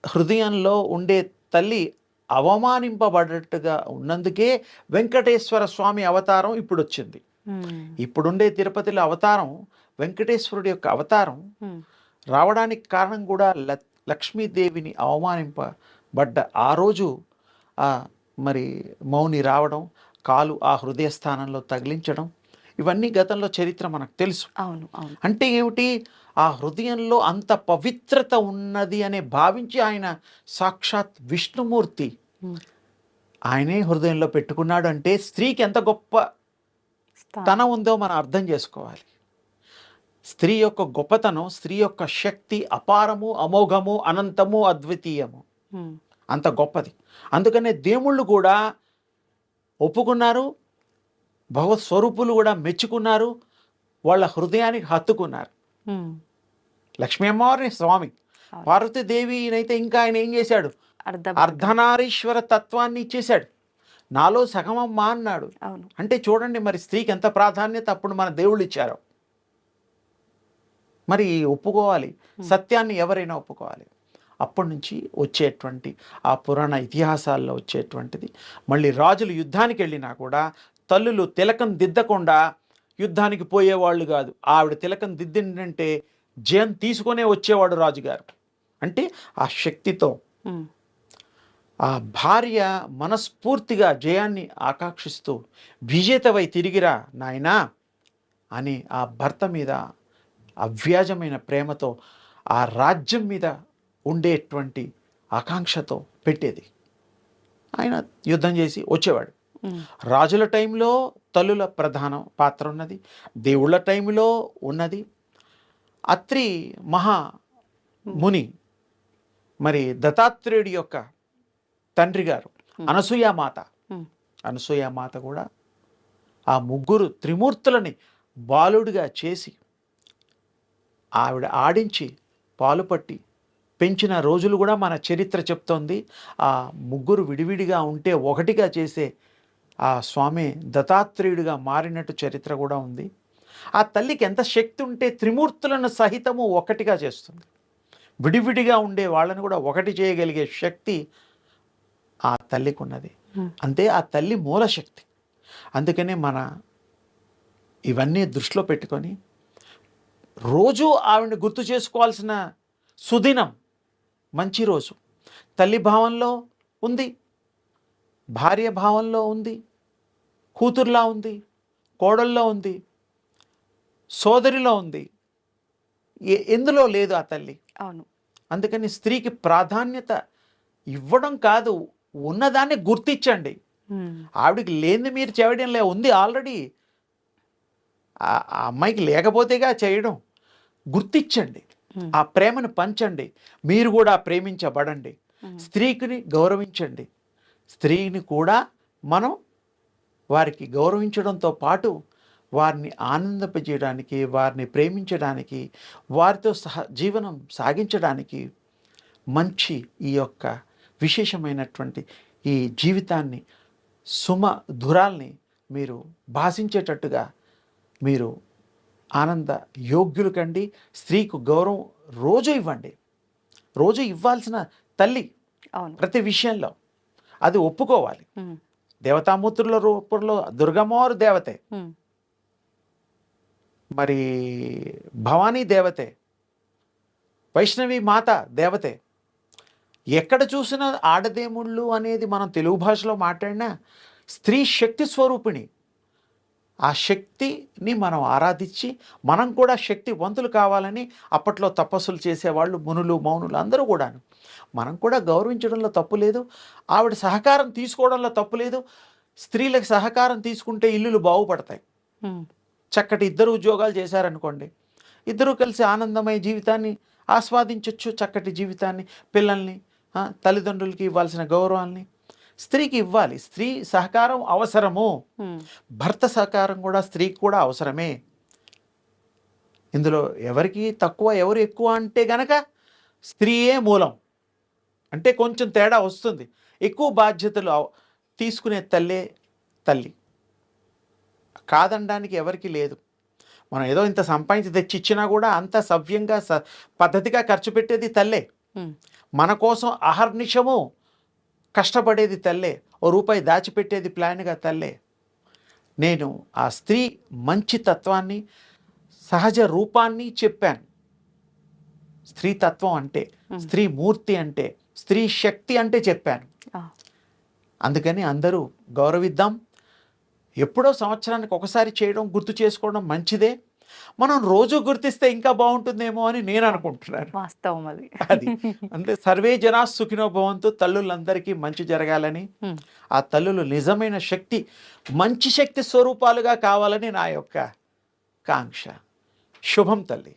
హృదయంలో ఉండే తల్లి అవమానింపబడ్డట్టుగా ఉన్నందుకే వెంకటేశ్వర స్వామి అవతారం ఇప్పుడు వచ్చింది. ఇప్పుడుండే తిరుపతిలో అవతారం వెంకటేశ్వరుడి యొక్క అవతారం రావడానికి కారణం కూడా లక్ష్మీదేవిని అవమానింపబడ్డ ఆ రోజు మరి మౌని రావడం, కాలు ఆ హృదయ స్థానంలో తగిలించడం, ఇవన్నీ గతంలో చరిత్ర మనకు తెలుసు. అంటే ఏమిటి, ఆ హృదయంలో అంత పవిత్రత ఉన్నది అనే భావించి ఆయన సాక్షాత్ విష్ణుమూర్తి ఆయనే హృదయంలో పెట్టుకున్నాడు. అంటే స్త్రీకి ఎంత గొప్ప తనం ఉందో మనం అర్థం చేసుకోవాలి. స్త్రీ యొక్క గొప్పతనం, స్త్రీ యొక్క శక్తి అపారము, అమోఘము, అనంతము, అద్వితీయము, అంత గొప్పది. అందుకనే దేవుళ్ళు కూడా ఒప్పుకున్నారు, భగవత్ స్వరూపులు కూడా మెచ్చుకున్నారు, వాళ్ళ హృదయానికి హత్తుకున్నారు. లక్ష్మీ అమ్మవారిని స్వామి, పార్వతీదేవినైతే ఇంకా ఆయన ఏం చేశాడు?
అర్ధ
అర్ధనారీశ్వర తత్వాన్ని ఇచ్చేశాడు. నాలో సగమమ్మా అన్నాడు.
అవును.
అంటే చూడండి మరి స్త్రీకి ఎంత ప్రాధాన్యత అప్పుడు మన దేవుళ్ళు ఇచ్చారో. మరి ఒప్పుకోవాలి, సత్యాన్ని ఎవరైనా ఒప్పుకోవాలి. అప్పటి నుంచి వచ్చేటువంటి ఆ పురాణ ఇతిహాసాల్లో వచ్చేటువంటిది. మళ్ళీ రాజులు యుద్ధానికి వెళ్ళినా కూడా తల్లులు తిలకం దిద్దకుండా యుద్ధానికి పోయేవాళ్ళు కాదు. ఆవిడ తిలకం దిద్దిందంటే జయం తీసుకొనే వచ్చేవాడు రాజుగారు. అంటే ఆ శక్తితో ఆ భార్య మనస్ఫూర్తిగా జయాన్ని ఆకాంక్షిస్తూ విజేతవై తిరిగిరా నాయనా అని ఆ భర్త మీద అవ్యాజమైన ప్రేమతో ఆ రాజ్యం మీద ఉండేటువంటి ఆకాంక్షతో పెట్టేది. ఆయన యుద్ధం చేసి వచ్చేవాడు. రాజుల టైంలో తల్లుల ప్రధాన పాత్ర ఉన్నది, దేవుళ్ళ టైంలో ఉన్నది. అత్రి మహా ముని మరి దత్తాత్రేయుడి యొక్క తండ్రి గారు అనసూయామాత. అనసూయామాత కూడా ఆ ముగ్గురు త్రిమూర్తులని బాలుడిగా చేసి ఆవిడ ఆడించి పాలు పట్టి పెంచిన రోజులు కూడా మన చరిత్ర చెప్తోంది. ఆ ముగ్గురు విడివిడిగా ఉంటే ఒకటిగా చేసే ఆ స్వామి దత్తాత్రేయుడిగా మారినట్టు చరిత్ర కూడా ఉంది. ఆ తల్లికి ఎంత శక్తి ఉంటే త్రిమూర్తులను సహితము ఒకటిగా చేస్తుంది. విడివిడిగా ఉండే వాళ్ళని కూడా ఒకటి చేయగలిగే శక్తి ఆ తల్లికి ఉన్నది. అంతే ఆ తల్లి మూలశక్తి. అందుకనే మన ఇవన్నీ దృష్టిలో పెట్టుకొని రోజు ఆవిడని గుర్తు చేసుకోవాల్సిన సుదినం, మంచి రోజు. తల్లి భావంలో ఉంది, భార్య భావంలో ఉంది, కూతుర్లా ఉంది, కోడల్లో ఉంది, సోదరిలో ఉంది. ఎందులో లేదు ఆ తల్లి.
అవును.
అందుకని స్త్రీకి ప్రాధాన్యత ఇవ్వడం కాదు, ఉన్నదాన్ని గుర్తించండి. ఆవిడికి లేనిది మీరు చేయడం ఉంది ఆల్రెడీ. ఆ అమ్మాయికి లేకపోతేగా చేయడం. గుర్తించండి, ఆ ప్రేమను పంచండి. మీరు కూడా ప్రేమించబడండి. స్త్రీని గౌరవించండి. స్త్రీని కూడా మనం వారికి గౌరవించడంతో పాటు వారిని ఆనందింపజేయడానికి, వారిని ప్రేమించడానికి, వారితో జీవనం సాగించడానికి మంచి ఈ యొక్క విశేషమైనటువంటి ఈ జీవితాన్ని సుమధురాల్ని మీరు భాషించేటట్టుగా మీరు ఆనంద యోగ్యులు కండి. స్త్రీకు గౌరవం రోజు ఇవ్వండి. రోజు ఇవ్వాల్సిన తల్లి ప్రతి విషయంలో అది ఒప్పుకోవాలి. దేవతామూర్తుల రూపంలో దుర్గమ్మవారు దేవతే, మరి భవానీ దేవతే, వైష్ణవి మాత దేవతే. ఎక్కడ చూసినా ఆడదేముళ్ళు అనేది మనం తెలుగు భాషలో మాట్లాడినా స్త్రీ శక్తి స్వరూపిణి. ఆ శక్తిని మనం ఆరాధించి మనం కూడా శక్తివంతులు కావాలని అప్పట్లో తపస్సులు చేసేవాళ్ళు మునులు మౌనులు అందరూ కూడాను. మనం కూడా గౌరవించడంలో తప్పు లేదు, ఆవిడ సహకారం తీసుకోవడంలో తప్పు లేదు. స్త్రీలకు సహకారం తీసుకుంటే ఇల్లులు బాగుపడతాయి. చక్కటి ఇద్దరు ఉద్యోగాలు చేశారనుకోండి, ఇద్దరూ కలిసి ఆనందమయ జీవితాన్ని ఆస్వాదించవచ్చు. చక్కటి జీవితాన్ని, పిల్లల్ని, తల్లిదండ్రులకి ఇవ్వాల్సిన గౌరవాల్ని స్త్రీకి ఇవ్వాలి. స్త్రీ సహకారం అవసరము, భర్త సహకారం కూడా స్త్రీకి కూడా అవసరమే. ఇందులో ఎవరికి తక్కువ ఎవరు ఎక్కువ అంటే గనక స్త్రీయే మూలం. అంటే కొంచెం తేడా వస్తుంది. ఎక్కువ బాధ్యతలు తీసుకునే తల్లే తల్లి, కాదనడానికి ఎవరికి లేదు. మనం ఏదో ఇంత సంపాదించి తెచ్చి ఇచ్చినా కూడా అంత సవ్యంగా పద్ధతిగా ఖర్చు పెట్టేది తల్లే. మన కోసం అహర్నిశము కష్టపడేది తల్లే. ఓ రూపాయి దాచిపెట్టేది ప్లాన్గా తల్లే. నేను ఆ స్త్రీ మంచి తత్వాన్ని, సహజ రూపాన్ని చెప్పాను. స్త్రీ తత్వం అంటే, స్త్రీ మూర్తి అంటే, స్త్రీ శక్తి అంటే చెప్పాను. అందుకని అందరూ గౌరవిద్దాం. ఎప్పుడో సంవత్సరానికి ఒకసారి చేయడం, గుర్తు చేసుకోవడం మంచిదే. మనం రోజు గుర్తిస్తే ఇంకా బాగుంటుందేమో అని నేను అనుకుంటున్నాను.
వాస్తవం అది.
అంటే సర్వే జనా సుఖినో భవంతు, తల్లులందరికీ మంచి జరగాలని, ఆ తల్లులు నిజమైన శక్తి, మంచి శక్తి స్వరూపాలుగా కావాలని నా యొక్క కాంక్ష. శుభం తల్లి.